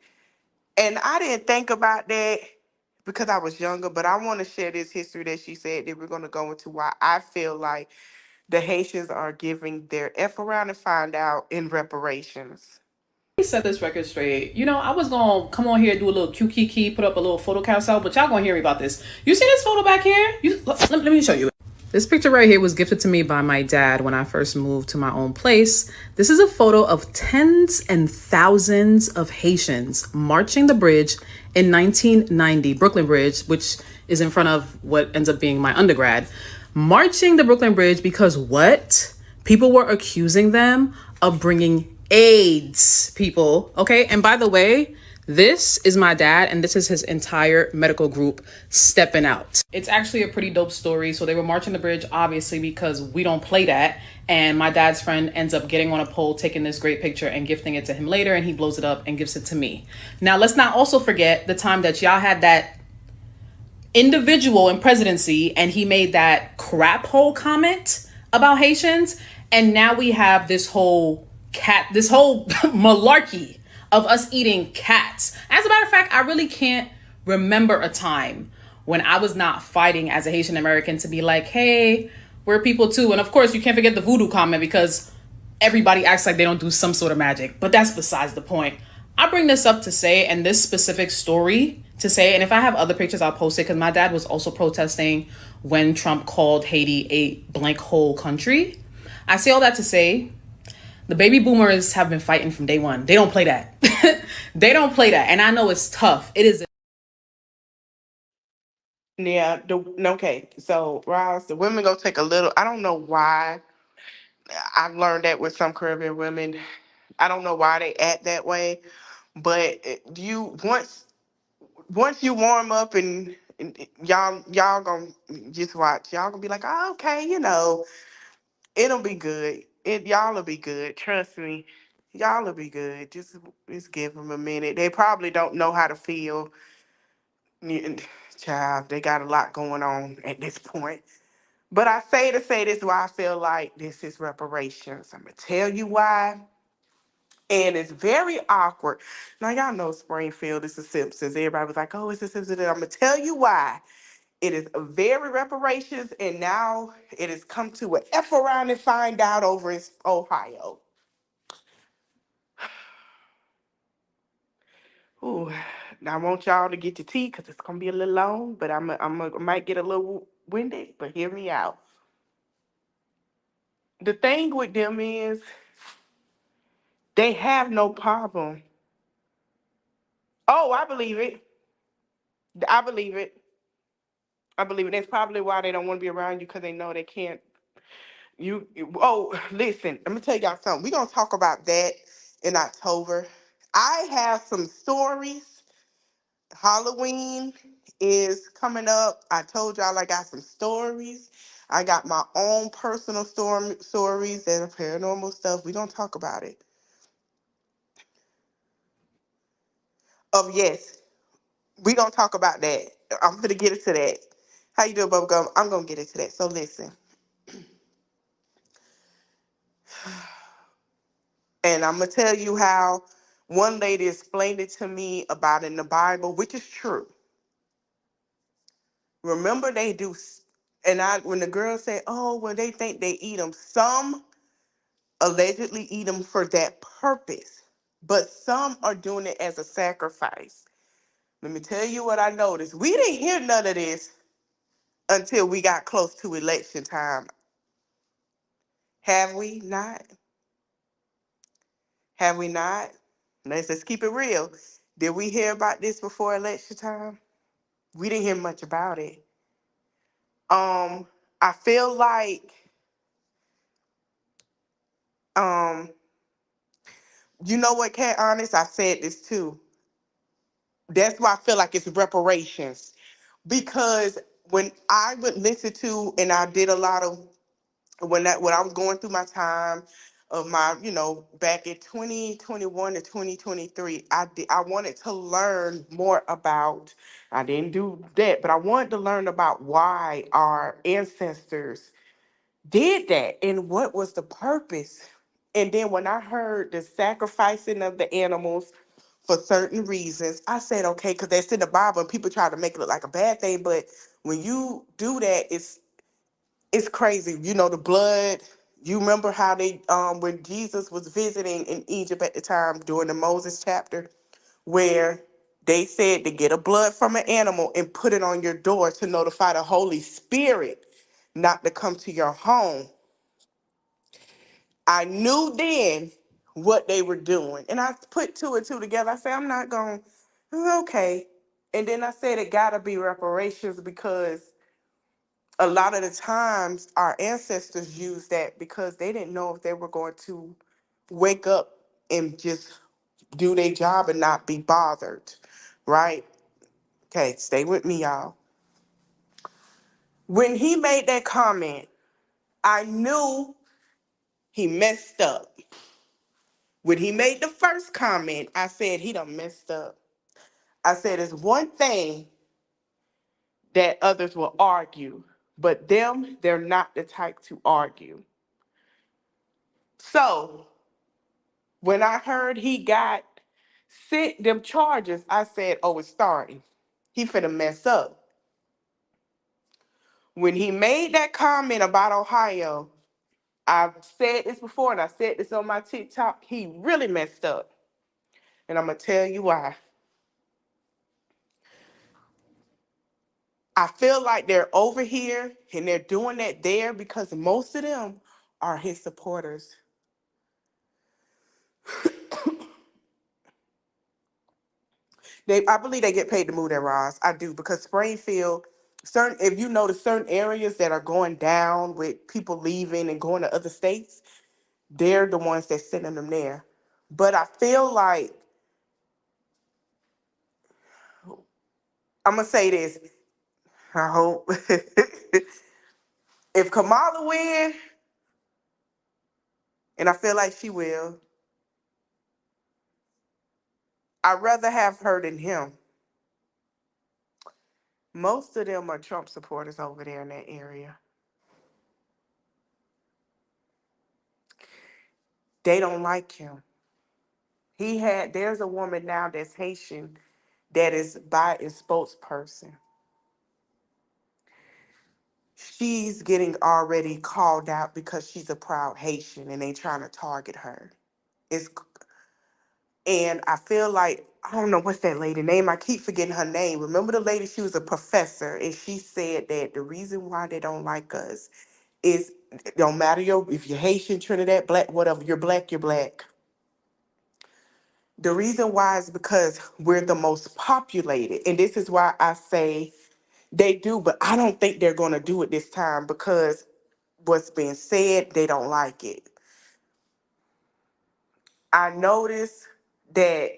and I didn't think about that because I was younger, but I want to share this history that she said that we're going to go into why I feel like the Haitians are giving their F around and find out in reparations. Set this record straight. I was gonna come on here, do a little cute key, put up a little photo carousel, but y'all gonna hear me about this. You see this photo back here? Let me show you. This picture right here was gifted to me by my dad when I first moved to my own place. This is a photo of tens and thousands of Haitians marching the bridge in 1990, Brooklyn Bridge, which is in front of what ends up being my undergrad. Marching the Brooklyn Bridge because what? People were accusing them of bringing AIDS, people. Okay. And by the way, this is my dad, and this is his entire medical group stepping out. It's actually a pretty dope story. So they were marching the bridge, obviously, because we don't play that. And my dad's friend ends up getting on a pole, taking this great picture and gifting it to him later. And he blows it up and gives it to me. Now, let's not also forget the time that y'all had that individual in presidency and he made that crap hole comment about Haitians. And now we have this whole malarkey of us eating cats. As a matter of fact, I really can't remember a time when I was not fighting as a Haitian American to be like, hey, we're people too. And of course, you can't forget the voodoo comment because everybody acts like they don't do some sort of magic. But that's besides the point. I bring this up to say, and this specific story to say, and if I have other pictures, I'll post it because my dad was also protesting when Trump called Haiti a blank hole country. I say all that to say, the baby boomers have been fighting from day one. They don't play that. They don't play that. And I know it's tough. It is. Yeah, okay. So, Ross, the women go take a little. I don't know why. I've learned that with some Caribbean women. I don't know why they act that way, but you once you warm up and y'all gonna just watch. Y'all gonna be like, oh, okay, it'll be good. Y'all'll be good. Trust me, y'all'll be good. Just give them a minute. They probably don't know how to feel. Yeah, child, they got a lot going on at this point. But I say to say this why I feel like this is reparations. I'm gonna tell you why. And it's very awkward. Now y'all know Springfield is the Simpsons. Everybody was like, oh, it's the Simpsons. I'm gonna tell you why. It is a very reparations, and now it has come to an F around and find out over in Ohio. Ooh, now I want y'all to get your tea because it's gonna be a little long, but I might get a little winded, but hear me out. The thing with them is they have no problem. Oh, I believe it. I believe it. I believe it. That's probably why they don't want to be around you because they know they can't. Oh, listen, let me tell y'all something. We're gonna talk about that in October. I have some stories. Halloween is coming up. I told y'all I got some stories. I got my own personal stories and paranormal stuff. We're gonna talk about it. Of yes, we gonna talk about that. I'm gonna get into that. How you doing, Bubblegum? I'm gonna get into that. So listen, and I'm gonna tell you how one lady explained it to me about in the Bible, which is true. Remember, they do, and I when the girls say, "Oh, well, they think they eat them," some allegedly eat them for that purpose, but some are doing it as a sacrifice. Let me tell you what I noticed. We didn't hear none of this until we got close to election time. Have we not? Have we not? Let's just keep it real. Did we hear about this before election time? We didn't hear much about it. I feel like um, you know what, Cat Honest, I said this too. That's why I feel like it's reparations. Because when I would listen to and I did a lot of when I was going through my time of my, back in 2021 to 2023, I wanted to learn more about, I didn't do that, but I wanted to learn about why our ancestors did that and what was the purpose. And then when I heard the sacrificing of the animals for certain reasons, I said, okay, because that's in the Bible and people try to make it look like a bad thing. But when you do that, it's crazy. The blood. You remember how they when Jesus was visiting in Egypt at the time during the Moses chapter, where they said to get a blood from an animal and put it on your door to notify the Holy Spirit not to come to your home. I knew then what they were doing. And I put two and two together. I said, I'm not going, okay. And then I said, it got to be reparations because a lot of the times our ancestors used that because they didn't know if they were going to wake up and just do their job and not be bothered, right? Okay, stay with me, y'all. When he made that comment, I knew he messed up. When he made the first comment, I said he done messed up. I said it's one thing that others will argue, but they're not the type to argue. So when I heard he got sent them charges, I said, oh, it's starting. He finna mess up. When he made that comment about Ohio, I've said this before and I said this on my TikTok, he really messed up. And I'm gonna tell you why. I feel like they're over here and they're doing that there because most of them are his supporters. I believe they get paid to move their Ross. I do because Springfield, if you notice certain areas that are going down with people leaving and going to other states, they're the ones that's sending them there. But I feel like I'm gonna say this. I hope if Kamala win, and I feel like she will, I'd rather have her than him. Most of them are Trump supporters over there in that area. They don't like him. There's a woman now that's Haitian that is Biden's spokesperson. She's getting already called out because she's a proud Haitian and they trying to target her. It's and I feel like I don't know what's that lady name. I keep forgetting her name. Remember the lady? She was a professor, and she said that the reason why they don't like us is it don't matter if you're Haitian, Trinidad, black, whatever. You're black. You're black. The reason why is because we're the most populated, and this is why I say they do, but I don't think they're going to do it this time because what's being said, they don't like it. I noticed that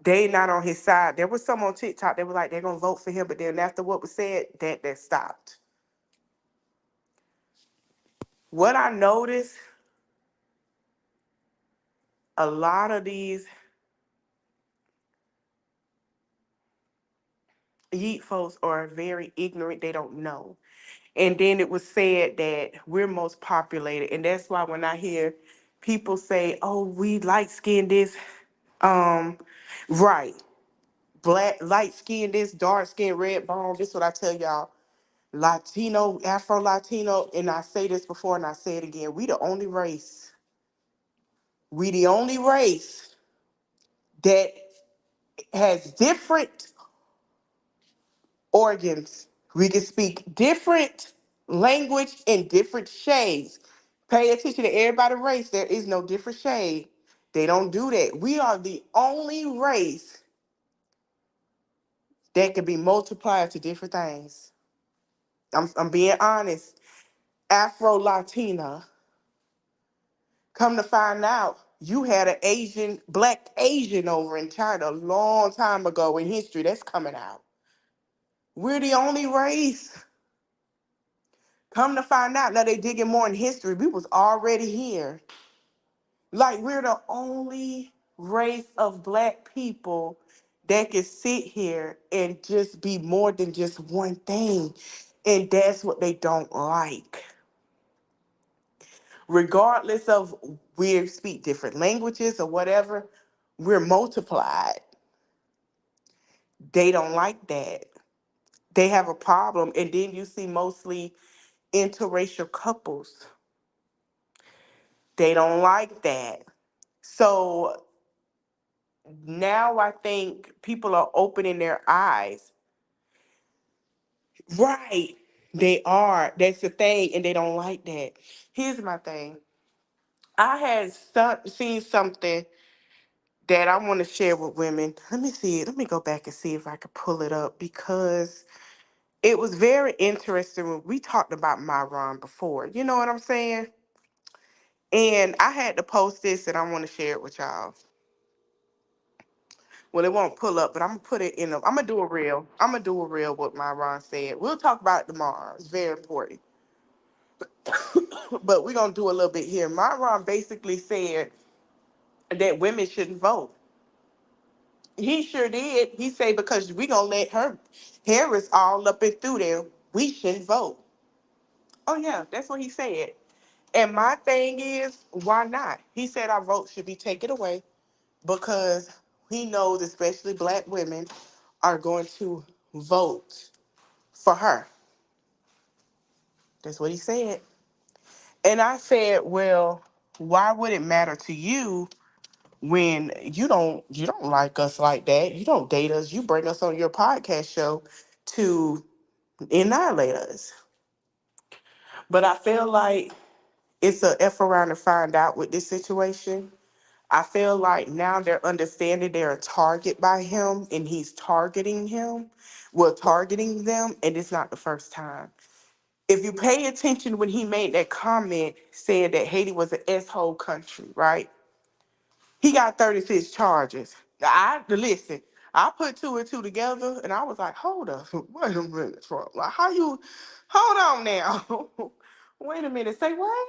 they not on his side. There was some on TikTok. They were like, they're gonna vote for him, but then after what was said, that stopped. What I noticed, A lot of these yeet folks are very ignorant. They don't know. And then it was said that we're most populated. And that's why when I hear people say, oh, we light skin this, um, right. Black, light skin this, dark skin, red bone. This is what I tell y'all. Latino, Afro Latino, and I say this before and I say it again. We the only race. We the only race that has different organs. We can speak different language in different shades. Pay attention to everybody race. There is no different shade. They don't do that. We are the only race that can be multiplied to different things. I'm being honest. Afro Latina. Come to find out, you had an Asian, black Asian over in China a long time ago in history. That's coming out. We're the only race. Come to find out, now they digging more in history. We was already here. Like we're the only race of black people that can sit here and just be more than just one thing. And that's what they don't like. Regardless of we speak different languages or whatever, we're multiplied. They don't like that. They have a problem. And then you see mostly interracial couples. They don't like that. So now I think people are opening their eyes. Right. They are. That's the thing. And they don't like that. Here's my thing. I had seen something that I want to share with women. Let me see it. Let me go back and see if I can pull it up because it was very interesting when we talked about Myron before. You know what I'm saying? And I had to post this and I want to share it with y'all. Well, it won't pull up, but I'm gonna put it in. I'm gonna do a reel. I'm gonna do a reel. What Myron said. We'll talk about it tomorrow. It's very important. But we're gonna do a little bit here. Myron basically said that women shouldn't vote. He sure did. He said because we gonna let her Harris all up and through there. We shouldn't vote. Oh yeah, that's what he said. And my thing is, why not? He said our vote should be taken away because he knows, especially black women, are going to vote for her. That's what he said. And I said, well, why would it matter to you when you don't like us like that? You don't date us. You bring us on your podcast show to annihilate us. But I feel like it's a F around to find out with this situation. I feel like now they're understanding they're a target by him and he's targeting him. Well, targeting them, and it's not the first time. If you pay attention when he made that comment saying that Haiti was an S-hole country, right? He got 36 charges. Listen, I put two and two together and I was like, hold up, wait a minute, Trump. Like, how you, hold on now. Wait a minute, say what?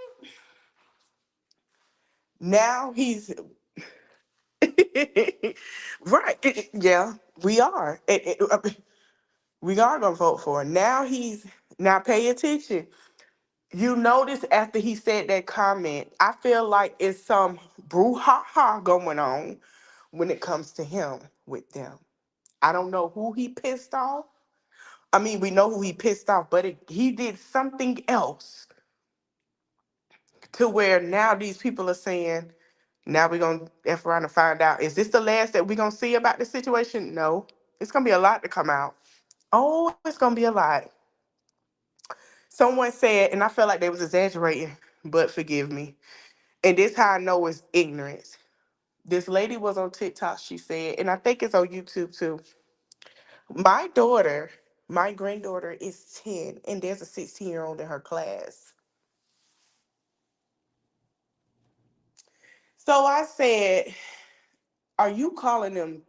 Now he's, right, yeah, we are. We are going to vote for him. Now pay attention. You notice after he said that comment, I feel like it's some brouhaha going on when it comes to him with them. I don't know who he pissed off. I mean, we know who he pissed off, but he did something else to where now these people are saying, now we're going to F around and find out. Is this the last that we're going to see about the situation? No. It's going to be a lot to come out. Oh, it's going to be a lot. Someone said, and I felt like they was exaggerating, but forgive me. And this how I know it's ignorance. This lady was on TikTok, she said, and I think it's on YouTube too. My daughter, my granddaughter is 10, and there's a 16-year-old in her class. So I said, are you calling them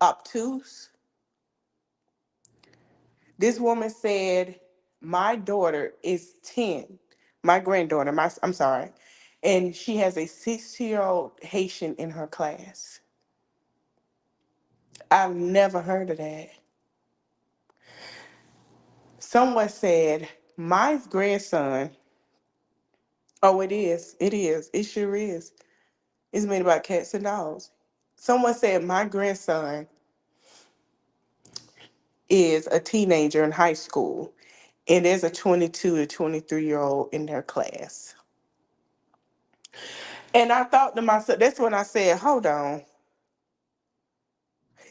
obtuse? This woman said, my daughter is 10. My granddaughter, I'm sorry. And she has a 6-year-old Haitian in her class. I've never heard of that. Someone said, my grandson, oh, it sure is. It's made about cats and dogs. Someone said, my grandson is a teenager in high school, and there's a 22 to 23-year-old in their class. And I thought to myself, that's when I said, hold on.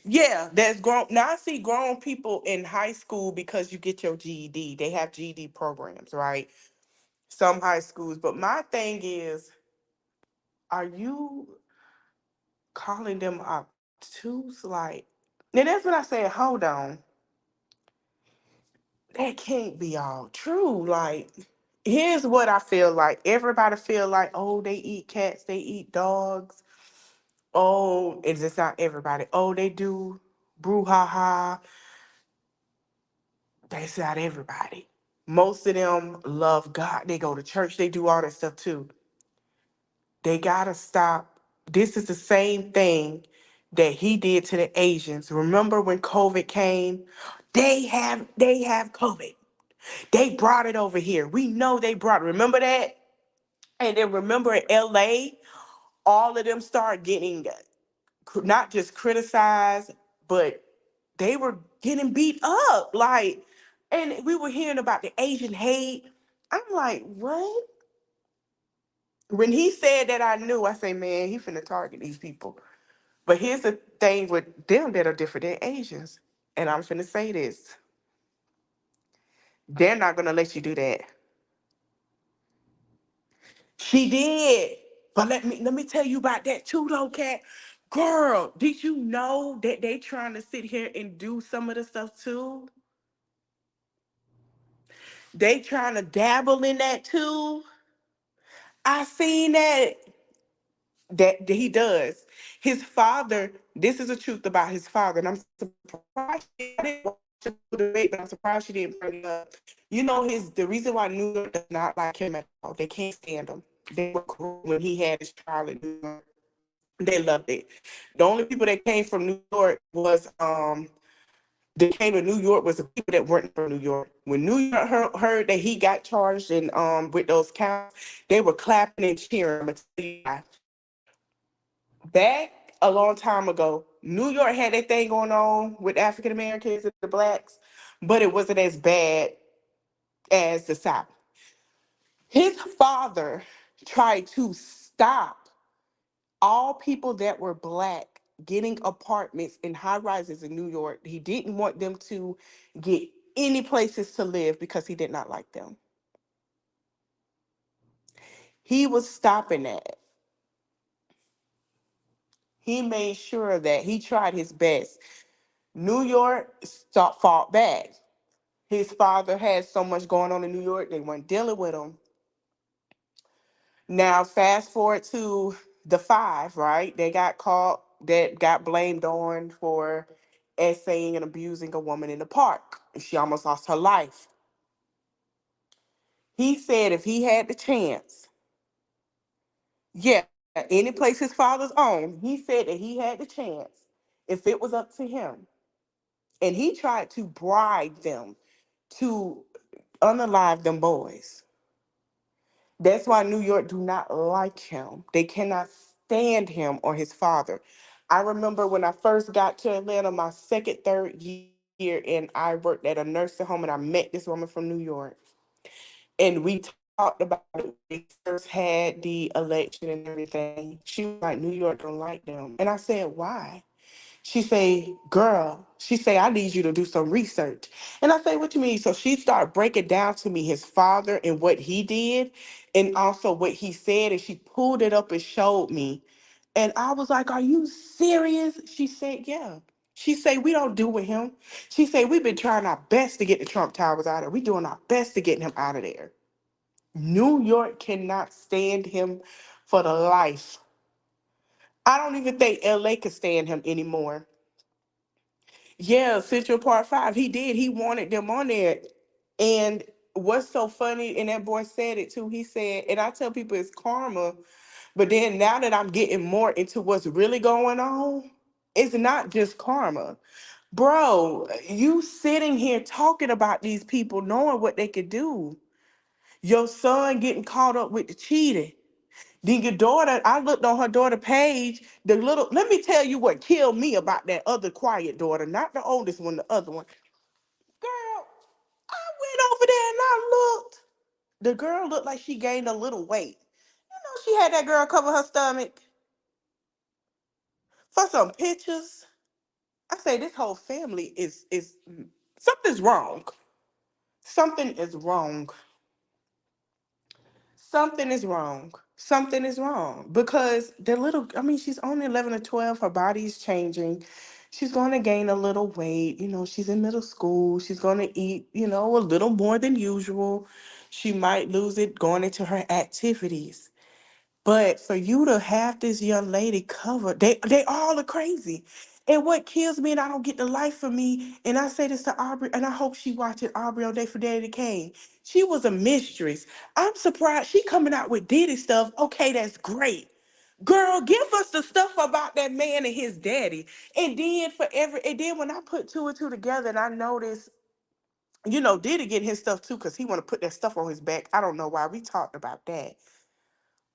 Yeah, there's grown. Now I see grown people in high school because you get your GED. They have GED programs, right? Some high schools. But my thing is, are you calling them obtuse? Like, and that's when I said, hold on. That can't be all true. Like, here's what I feel like. Everybody feel like, oh, they eat cats, they eat dogs. Oh, it's just not everybody. Oh, they do brouhaha. That's not everybody. Most of them love God. They go to church. They do all that stuff too. They gotta stop. This is the same thing that he did to the Asians. Remember when COVID came? They have COVID. They brought it over here. We know they brought it. Remember that? And then remember in LA, all of them started getting not just criticized, but they were getting beat up. Like, and we were hearing about the Asian hate. I'm like, what? When he said that, I knew. I say, man, he finna target these people. But here's the thing with them that are different than Asians. And I'm finna say this. They're not gonna let you do that. She did. But let me tell you about that too though, Cat. Girl, did you know that they trying to sit here and do some of the stuff too? They trying to dabble in that too. I seen that he does. His father, this is the truth about his father, and I'm surprised I didn't watch the debate, but I'm surprised she didn't bring it up. You know, the reason why New York does not like him at all, they can't stand him. They were cool when he had his trial in New York. They loved it. The only people that came from New York was that came to New York was the people that weren't from New York. When New York heard that he got charged and with those counts, they were clapping and cheering. I'm gonna tell you why. Back a long time ago, New York had that thing going on with African Americans and the blacks, but it wasn't as bad as the South. His father tried to stop all people that were black getting apartments in high rises in New York. He didn't want them to get any places to live because he did not like them. He was stopping that. He made sure that he tried his best. New York fought back. His father had so much going on in New York, they weren't dealing with him. Now, fast forward to the five, right? They got caught, that got blamed on for essaying and abusing a woman in the park. She almost lost her life. He said if he had the chance, yeah, any place his father's owned, he said that he had the chance if it was up to him. And he tried to bribe them to unalive them boys. That's why New York do not like him. They cannot stand him or his father. I remember when I first got to Atlanta, my second, third year, and I worked at a nursing home, and I met this woman from New York. And we talked about it. We first had the election and everything. She was like, New York don't like them. And I said, why? She say, girl, she say, I need you to do some research. And I say, what you mean? So she started breaking down to me his father and what he did and also what he said. And she pulled it up and showed me. And I was like, are you serious? She said, yeah. She said, we don't do with him. She said, we've been trying our best to get the Trump Towers out of there. We doing our best to get him out of there. New York cannot stand him for the life. I don't even think LA can stand him anymore. Yeah, Central Park 5. He did. He wanted them on there. And what's so funny, and that boy said it too. He said, and I tell people it's karma, but then now that I'm getting more into what's really going on, it's not just karma. Bro, you sitting here talking about these people knowing what they could do. Your son getting caught up with the cheating. Then your daughter, I looked on her daughter page, the little, let me tell you what killed me about that other quiet daughter, not the oldest one, the other one. Girl, I went over there and I looked. The girl looked like she gained a little weight. You know, she had that girl cover her stomach for some pictures. I say this whole family is something's wrong. Something is wrong. Something is wrong. Something is wrong because the little, I mean, she's only 11 or 12. Her body's changing. She's going to gain a little weight. You know, she's in middle school. She's going to eat, you know, a little more than usual. She might lose it going into her activities. But for you to have this young lady covered, they all are crazy. And what kills me, and I don't get the life for me, and I say this to Aubrey, and I hope she watching Aubrey on Day for Daddy Kane. She was a mistress. I'm surprised she coming out with Diddy stuff. Okay, that's great. Girl, give us the stuff about that man and his daddy. And then when I put two and two together and I noticed, you know, Diddy getting his stuff too, because he want to put that stuff on his back. I don't know why we talked about that.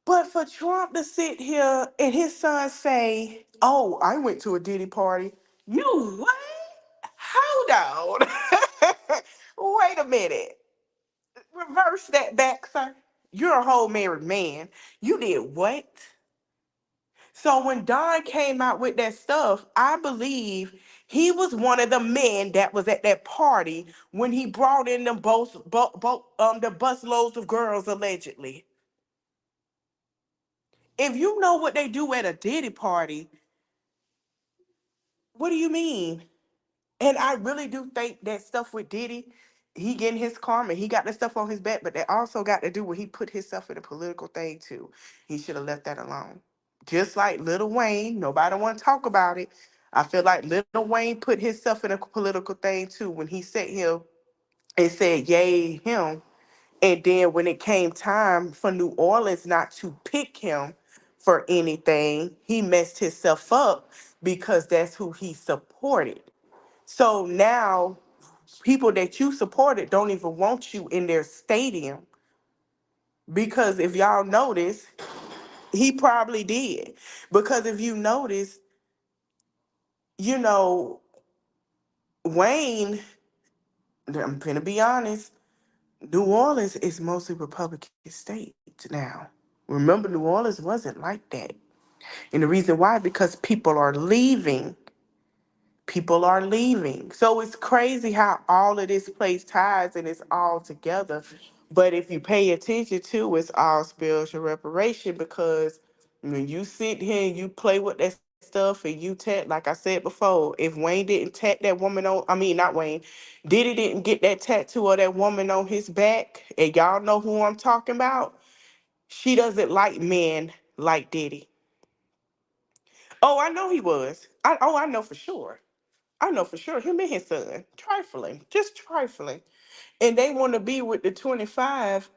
But for Trump to sit here and his son say, "Oh, I went to a Diddy party." You what? Hold on. Wait a minute. Reverse that back, sir. You're a whole married man. You did what? So when Don came out with that stuff, I believe he was one of the men that was at that party when he brought in them the bus loads of girls allegedly. If you know what they do at a Diddy party, what do you mean? And I really do think that stuff with Diddy, he getting his karma. He got the stuff on his back, but that also got to do with he put himself in a political thing too. He should have left that alone. Just like Lil Wayne, nobody want to talk about it. I feel like Lil Wayne put himself in a political thing too when he sat here and said, "Yay, him." And then when it came time for New Orleans not to pick him for anything, he messed himself up because that's who he supported. So now people that you supported don't even want you in their stadium because if y'all notice, he probably did. Because if you notice, you know, Wayne, I'm gonna be honest, New Orleans is mostly Republican state now. Remember, New Orleans wasn't like that. And the reason why, because people are leaving. People are leaving. So it's crazy how all of this plays ties and it's all together. But if you pay attention to it's all spiritual reparation because when you sit here and you play with that stuff and you tap, like I said before, if Wayne didn't tap that woman on, I mean, not Wayne, Diddy didn't get that tattoo of that woman on his back, and y'all know who I'm talking about, she doesn't like men like Diddy. Oh, I know he was. I know for sure. I know for sure him and his son, trifling, just trifling. And they want to be with the 25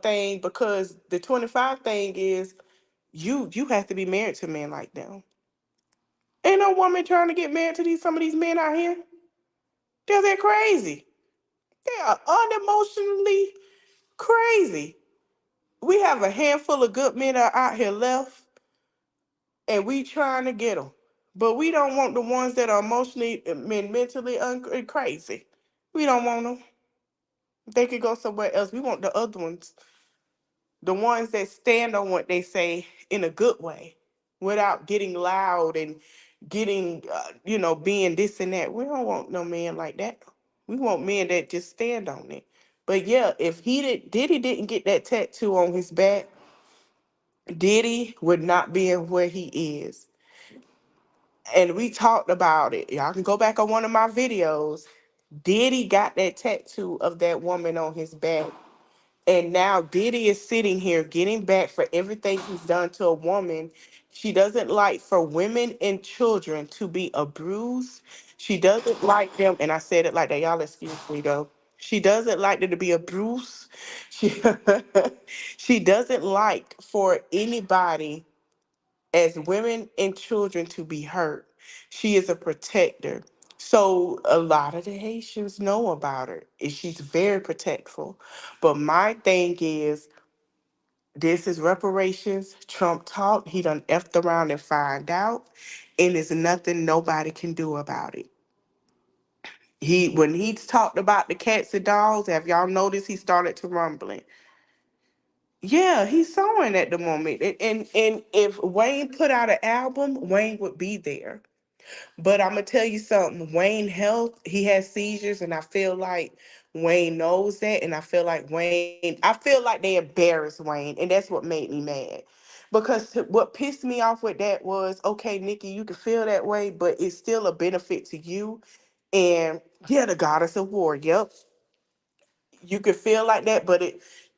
thing because the 25 thing is you have to be married to men like them. Ain't no woman trying to get married to some of these men out here. They're crazy. They are unemotionally crazy. We have a handful of good men that are out here left and we trying to get them. But we don't want the ones that are emotionally and mentally crazy. We don't want them. They could go somewhere else. We want the other ones, the ones that stand on what they say in a good way, without getting loud and getting, being this and that. We don't want no man like that. We want men that just stand on it. But yeah, if Diddy didn't get that tattoo on his back, Diddy would not be in where he is. And we talked about it. Y'all can go back on one of my videos. Diddy got that tattoo of that woman on his back. And now Diddy is sitting here getting back for everything he's done to a woman. She doesn't like for women and children to be abused. She doesn't like them, and I said it like that. Y'all excuse me though. She doesn't like there to be abuse. She she doesn't like for anybody as women and children to be hurt. She is a protector. So a lot of the Haitians know about her, and she's very protectful. But my thing is, this is reparations. Trump talked. He done effed around and find out, and there's nothing nobody can do about it. When he's talked about the cats and dogs, have y'all noticed he started to rumbling? Yeah, he's sewing at the moment. And if Wayne put out an album, Wayne would be there. But I'm gonna tell you something. Wayne health, he has seizures, and I feel like Wayne knows that. And I feel like they embarrassed Wayne, and that's what made me mad. Because what pissed me off with that was, okay, Nikki, you can feel that way, but it's still a benefit to you. And yeah, the goddess of war. Yep, you could feel like that, but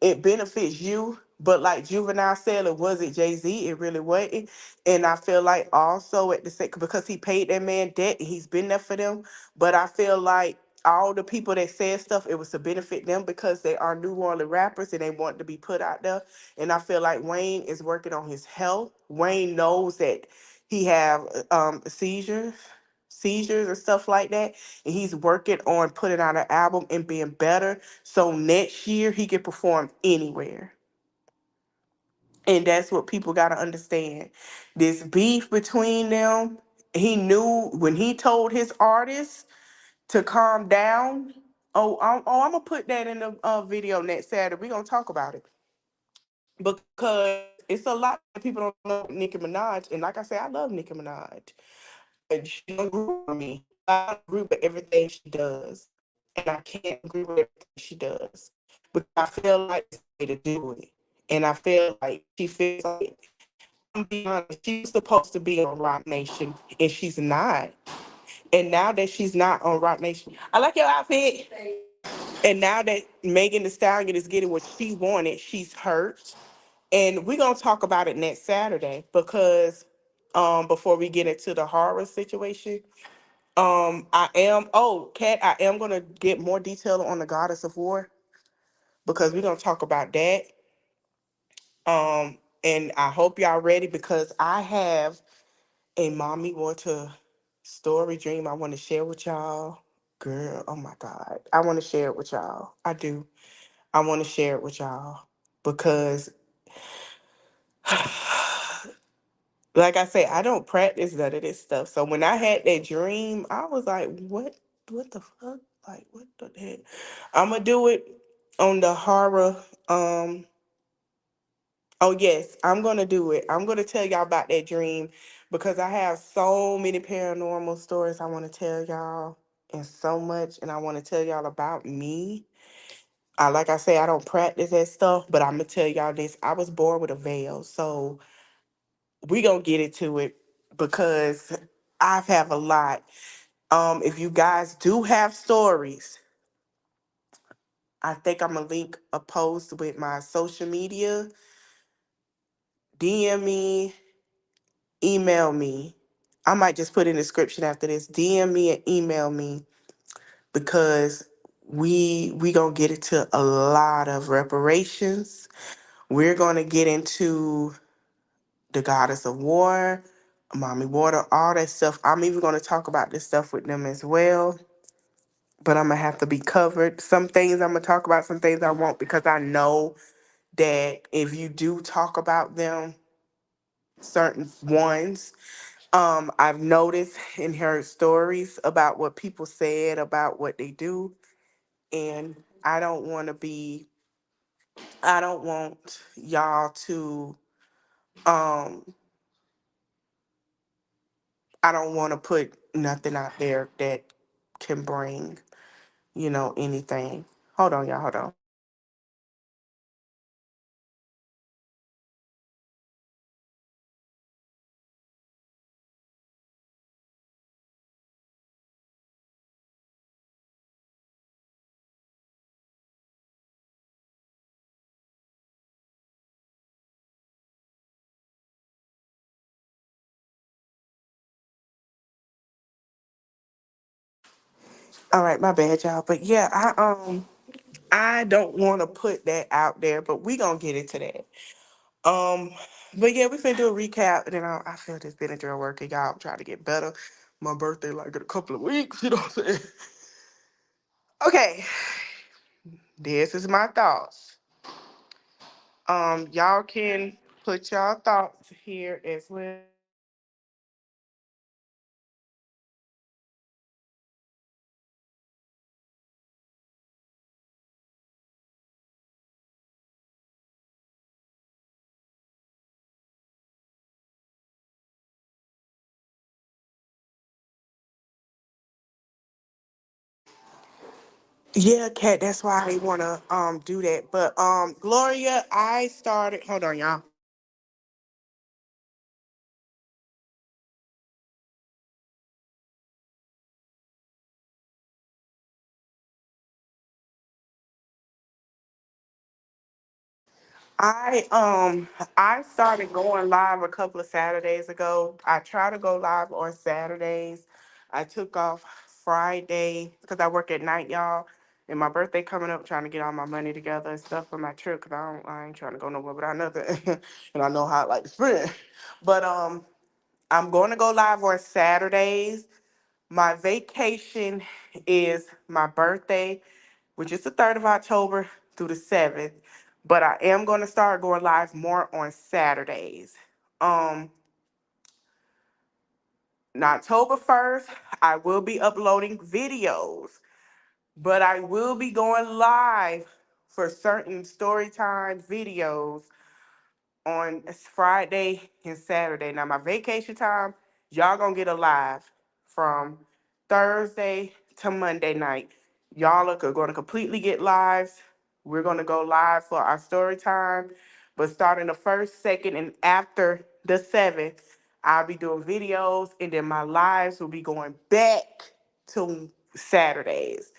it benefits you. But like Juvenile said, it wasn't Jay-Z, it really wasn't. And I feel like also at the same, because he paid that man debt and he's been there for them. But I feel like all the people that said stuff, it was to benefit them because they are New Orleans rappers and they want to be put out there. And I feel like Wayne is working on his health. Wayne knows that he have seizures and stuff like that, and he's working on putting out an album and being better so next year he can perform anywhere. And that's what people got to understand. This beef between them, he knew when he told his artists to calm down. I'm gonna put that in the video next Saturday. We're gonna talk about it because it's a lot of people don't know Nicki Minaj, and like I said, I love Nicki Minaj. And she don't agree with me. I don't agree with everything she does. And I can't agree with everything she does. But I feel like it's the way to do it. And I feel like she feels like, I'm being honest, she's supposed to be on Rock Nation, and she's not. And now that she's not on Rock Nation, I like your outfit. And now that Megan Thee Stallion is getting what she wanted, she's hurt. And we're gonna talk about it next Saturday because before we get into the horror situation, Kat, I am gonna get more detail on the Goddess of War because we're gonna talk about that. And I hope y'all ready because I have a mommy water story dream I want to share with y'all. Girl, oh my God. I want to share it with y'all. I do. I want to share it with y'all because like I say, I don't practice none of this stuff. So when I had that dream, I was like, what the fuck? Like, what the heck? I'm gonna do it on the horror. Um, oh yes, I'm gonna do it. I'm gonna tell y'all about that dream because I have so many paranormal stories I want to tell y'all and so much, and I want to tell y'all about me. Like I say, I don't practice that stuff, but I'm gonna tell y'all this. I was born with a veil, so we gonna get into it because I have a lot. If you guys do have stories, I think I'm gonna link a post with my social media. DM me, email me. I might just put in the description after this. DM me and email me because we gonna get into a lot of reparations. We're gonna get into the goddess of war, mommy water, all that stuff. I'm even gonna talk about this stuff with them as well. But I'm gonna have to be covered. Some things I'm gonna talk about, some things I won't, because I know that if you do talk about them, certain ones, I've noticed and heard stories about what people said about what they do, and I don't want to be. I don't want y'all to. Um, I don't want to put nothing out there that can bring, anything. Hold on, y'all. Hold on. All right, my bad, y'all. But yeah, I don't want to put that out there, but we gonna get into that. Um, but yeah, we finna do a recap, and then I feel this Benadryl working, y'all. I'm trying to get better. My birthday like in a couple of weeks, you know what I'm saying? Okay, this is my thoughts. Y'all can put y'all thoughts here as well. Yeah, Kat, that's why I wanna do that. But Gloria, I started. Hold on, y'all. I started going live a couple of Saturdays ago. I try to go live on Saturdays. I took off Friday because I work at night, y'all. And my birthday coming up, trying to get all my money together and stuff for my trip because I ain't trying to go nowhere without nothing. And I know how I like to spend. But I'm going to go live on Saturdays. My vacation is my birthday, which is the 3rd of October through the 7th. But I am going to start going live more on Saturdays. Um, on October 1st, I will be uploading videos, but I will be going live for certain story time videos on Friday and Saturday. Now my vacation time, y'all gonna get a live from Thursday to Monday night. Y'all are gonna completely get lives. We're gonna go live for our story time, but starting the first, second, and after the 7th, I'll be doing videos, and then my lives will be going back to Saturdays.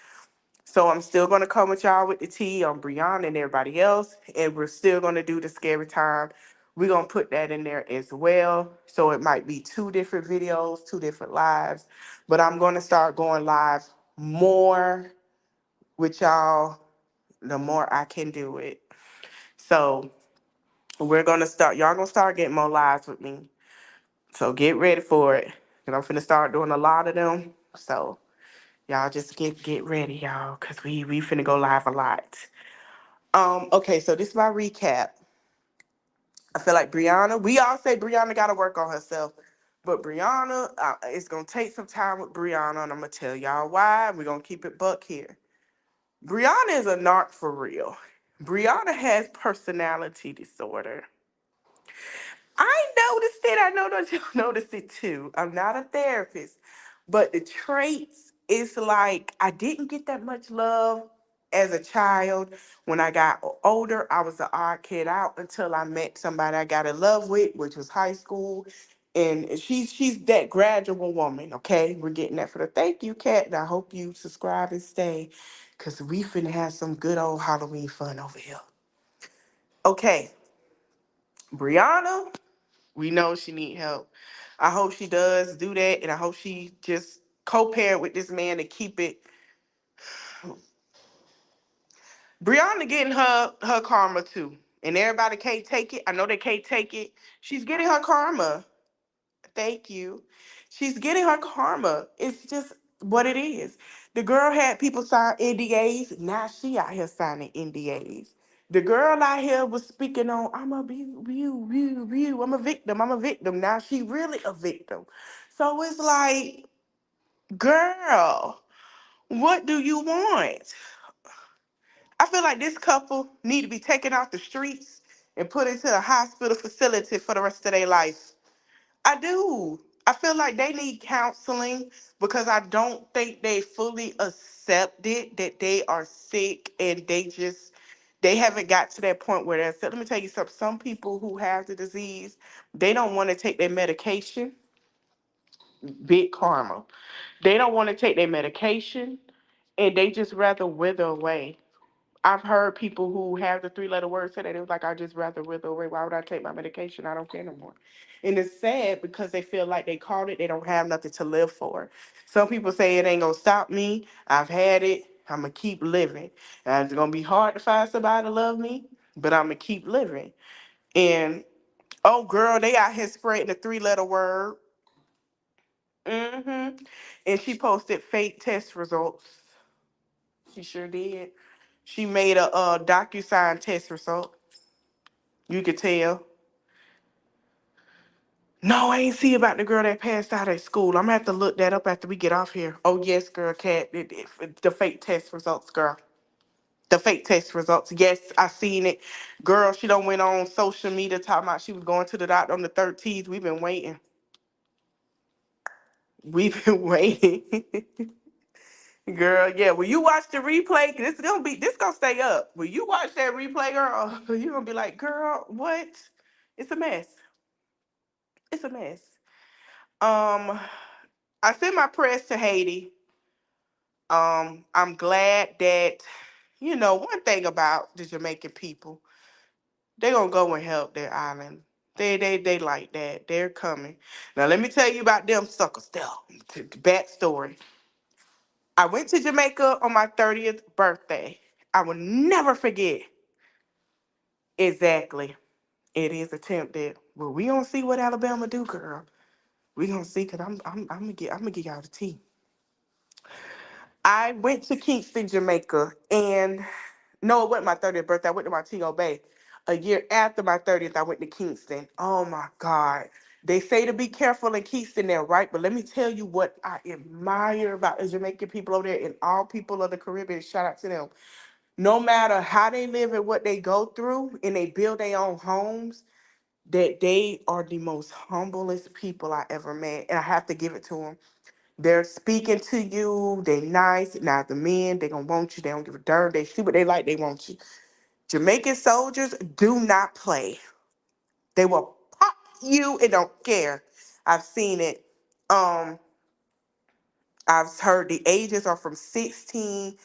So I'm still gonna come with y'all with the tea on Brianna and everybody else, and we're still gonna do the scary time. We're gonna put that in there as well. So it might be two different videos, two different lives, but I'm gonna start going live more with y'all the more I can do it. So we're gonna start, y'all gonna start getting more lives with me. So get ready for it. And I'm finna start doing a lot of them. So y'all just get ready, y'all, cause we finna go live a lot. Okay, so this is my recap. I feel like Brianna, we all say Brianna got to work on herself, but Brianna, it's going to take some time with Brianna, and I'm going to tell y'all why. We're going to keep it buck here. Brianna is a narc for real. Brianna has personality disorder. I noticed it. I know that you noticed it too. I'm not a therapist, but the traits is like I didn't get that much love as a child. When I got older, I was an odd kid out until I met somebody I got in love with, which was high school. And she's that gradual woman. Okay, we're getting that for the thank you, Kat. And I hope you subscribe and stay, cause we finna have some good old Halloween fun over here. Okay, Brianna. We know she need help. I hope she does do that, and I hope she just co-parent with this man to keep it. Brianna getting her karma too, and everybody can't take it. I know they can't take it. She's getting her karma. Thank you. She's getting her karma. It's just what it is. The girl had people sign NDAs. Now she out here signing NDAs. The girl out here was speaking on, I'm a view. I'm a victim. I'm a victim. Now she really a victim. So it's like, girl, what do you want? I feel like this couple need to be taken off the streets and put into a hospital facility for the rest of their life. I do. I feel like they need counseling because I don't think they fully accepted that they are sick and they haven't got to that point where they're sick. Let me tell you something. Some people who have the disease, they don't want to take their medication. Big karma. They don't want to take their medication and they just rather wither away. I've heard people who have the three-letter word say that it was like, I just rather wither away. Why would I take my medication? I don't care no more. And it's sad because they feel like they caught it. They don't have nothing to live for. Some people say it ain't gonna stop me. I've had it. I'm gonna keep living. And it's gonna be hard to find somebody to love me, but I'm gonna keep living. And oh, girl, they out here spreading the three-letter word. And she posted fake test results. She sure did. She made a DocuSign test result. You could tell. No, I ain't see about the girl that passed out at school. I'm gonna have to look that up after we get off here. Oh yes, girl, cat. The fake test results, girl. The fake test results. Yes, I seen it. Girl, she done went on social media talking about she was going to the doctor on the 13th. We've been waiting. We've been waiting. Girl, yeah. When you watch the replay, this gonna stay up. When you watch that replay, girl, you gonna be like, girl, what? It's a mess. It's a mess. Um, I send my prayers to Haiti. I'm glad that, one thing about the Jamaican people, they gonna go and help their island. They like that. They're coming. Now let me tell you about them suckers. Backstory. I went to Jamaica on my 30th birthday. I will never forget. Exactly. It is attempted. But we gonna see what Alabama do, girl. We gonna see, cause I'm gonna get y'all the tea. I went to Kingston, Jamaica, and no, it wasn't my 30th birthday. I went to Montego Bay. A year after my 30th, I went to Kingston. Oh my God. They say to be careful in Kingston there, right? But let me tell you what I admire about the Jamaican people over there and all people of the Caribbean. Shout out to them. No matter how they live and what they go through, and they build their own homes, that they are the most humblest people I ever met. And I have to give it to them. They're speaking to you. They nice. Now the men, they gonna want you. They don't give a darn. They see what they like. They want you. Jamaican soldiers do not play. They will pop you and don't care. I've seen it. Um, I've heard the ages are from 16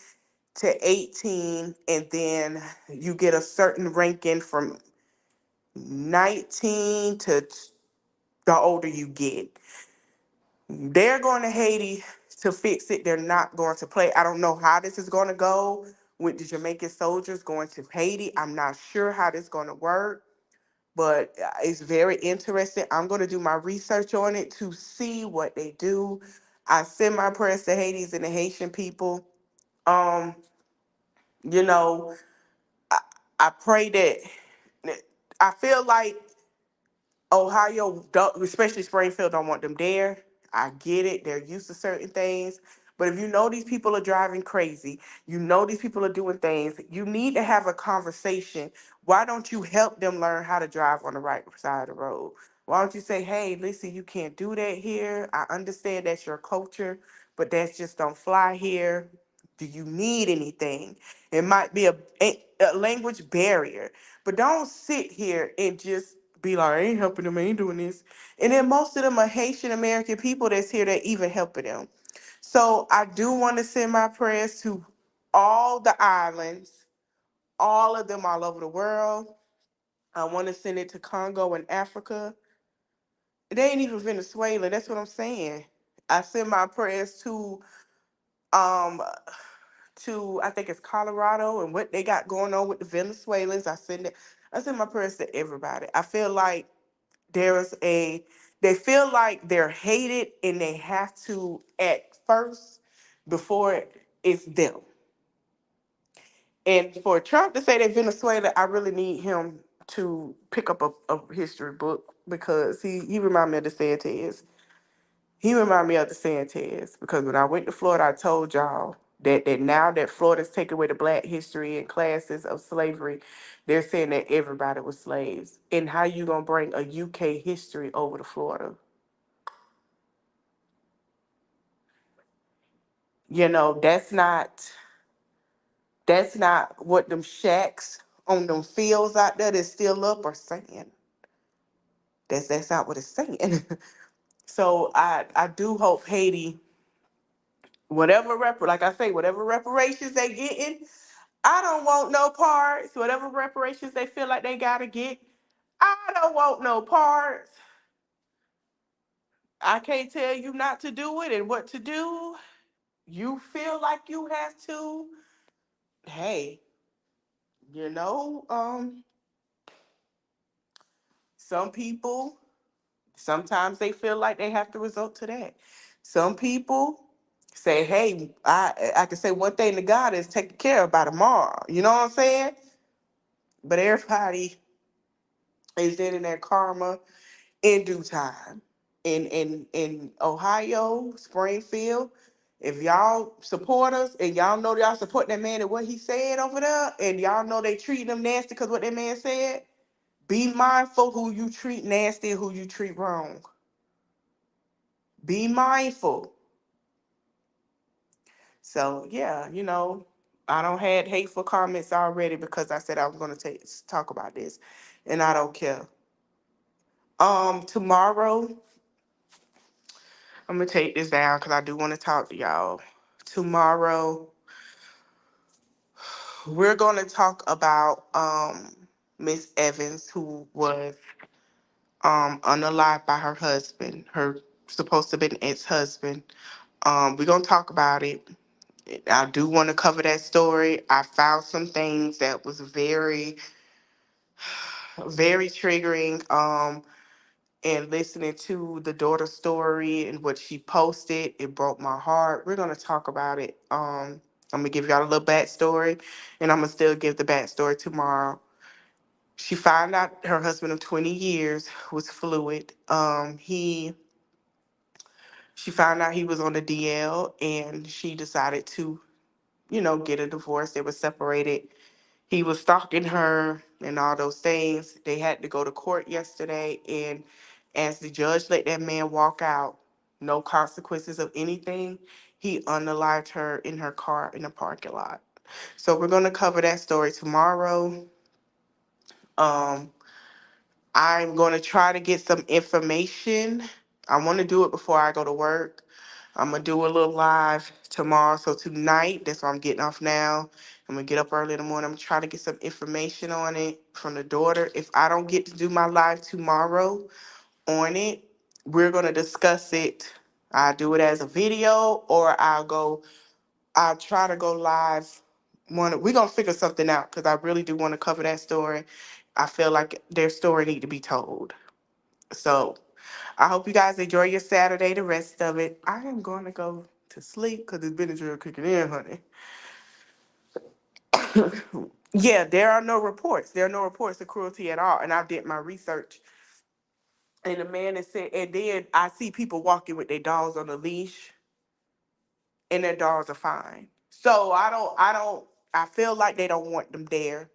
to 18, and then you get a certain ranking from 19 to the older you get. They're going to Haiti to fix it. They're not going to play. I don't know how this is going to go with the Jamaican soldiers going to Haiti. I'm not sure how this is going to work, but it's very interesting. I'm going to do my research on it to see what they do. I send my prayers to Hades and the Haitian people. Um, you know, I, I pray that I feel like Ohio, especially Springfield, don't want them there. I get it. They're used to certain things. But if you know these people are driving crazy, you know these people are doing things, you need to have a conversation. Why don't you help them learn how to drive on the right side of the road? Why don't you say, hey, listen, you can't do that here. I understand that's your culture, but that's just don't fly here. Do you need anything? It might be a language barrier, but don't sit here and just be like, I ain't helping them, I ain't doing this. And then most of them are Haitian American people that's here that even helping them. So I do want to send my prayers to all the islands, all of them all over the world. I want to send it to Congo and Africa. They ain't even Venezuela. That's what I'm saying. I send my prayers um to I think it's Colorado and what they got going on with the Venezuelans. I send my prayers to everybody. I feel like there's a they feel like they're hated and they have to act first before it's them. And for Trump to say that Venezuela, I really need him to pick up a history book because he remind me of the Santes. He remind me of the Santes because when I went to Florida, I told y'all that now that Florida's taking away the black history and classes of slavery, they're saying that everybody was slaves. And how you gonna bring a UK history over to Florida? You know, that's not what them shacks on them fields out there that's still up are saying. That's not what it's saying. So I do hope Haiti, like I say, whatever reparations they getting, I don't want no parts. Whatever reparations they feel like they gotta get, I don't want no parts. I can't tell you not to do it and what to do. You feel like you have to. Hey, you know, some people sometimes they feel like they have to resort to that. Some people say, "Hey, I can say one thing to God is taken care of by tomorrow." You know what I'm saying? But everybody is in their karma in due time. In Ohio, Springfield, if y'all support us and y'all know y'all support that man and what he said over there, and y'all know they treating him nasty because what that man said, be mindful who you treat nasty and who you treat wrong. Be mindful. So yeah, I don't had hateful comments already because I said I was gonna talk about this, and I don't care. Tomorrow I'm gonna take this down because I do want to talk to y'all. Tomorrow we're gonna talk about Miss Evans, who was unalived by her husband, her supposed to be an ex-husband. We're gonna talk about it. I do want to cover that story. I found some things that was very, very triggering. And listening to the daughter's story and what she posted, it broke my heart. We're gonna talk about it. I'm gonna give y'all a little backstory, and I'm gonna still give the backstory tomorrow. She found out her husband of 20 years was fluid. She found out he was on the DL, and she decided to, get a divorce. They were separated. He was stalking her and all those things. They had to go to court yesterday, and as the judge let that man walk out, no consequences of anything, he unalived her in her car in the parking lot. So we're gonna cover that story tomorrow. Um, I'm gonna try to get some information. I want to do it before I go to work. I'm gonna do a little live tomorrow. So tonight, that's why I'm getting off now. I'm gonna get up early in the morning. I'm gonna try to get some information on it from the daughter. If I don't get to do my live tomorrow on it, we're gonna discuss it. I'll do it as a video, or I'll try to go live. We're gonna figure something out because I really do want to cover that story. I feel like their story need to be told. So I hope you guys enjoy your Saturday, the rest of it. I am going to go to sleep because it's Benadryl kicking in, honey. Yeah, there are no reports. There are no reports of cruelty at all. And I did my research. And the man has said, and then I see people walking with their dogs on a leash, and their dogs are fine. So I feel like they don't want them there.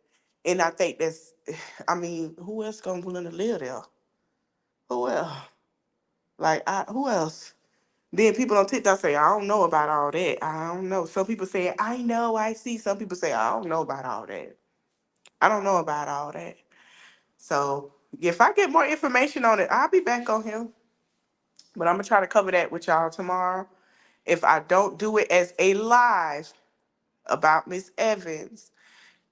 And I think I mean, who else gonna willing to live there? Who else? Who else? Then people on TikTok say, I don't know about all that. I don't know. Some people say, I know, I see. Some people say, I don't know about all that. I don't know about all that. So if I get more information on it, I'll be back on him. But I'm going to try to cover that with y'all tomorrow. If I don't do it as a live about Miss Evans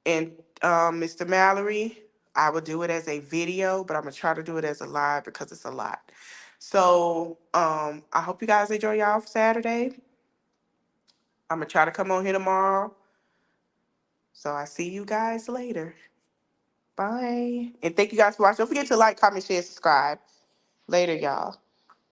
and Mr. Mallory, I will do it as a video, but I'm going to try to do it as a live because it's a lot. So I hope you guys enjoy y'all Saturday. I'm gonna try to come on here tomorrow. So I see you guys later. Bye. And thank you guys for watching. Don't forget to like, comment, share, subscribe. Later, y'all.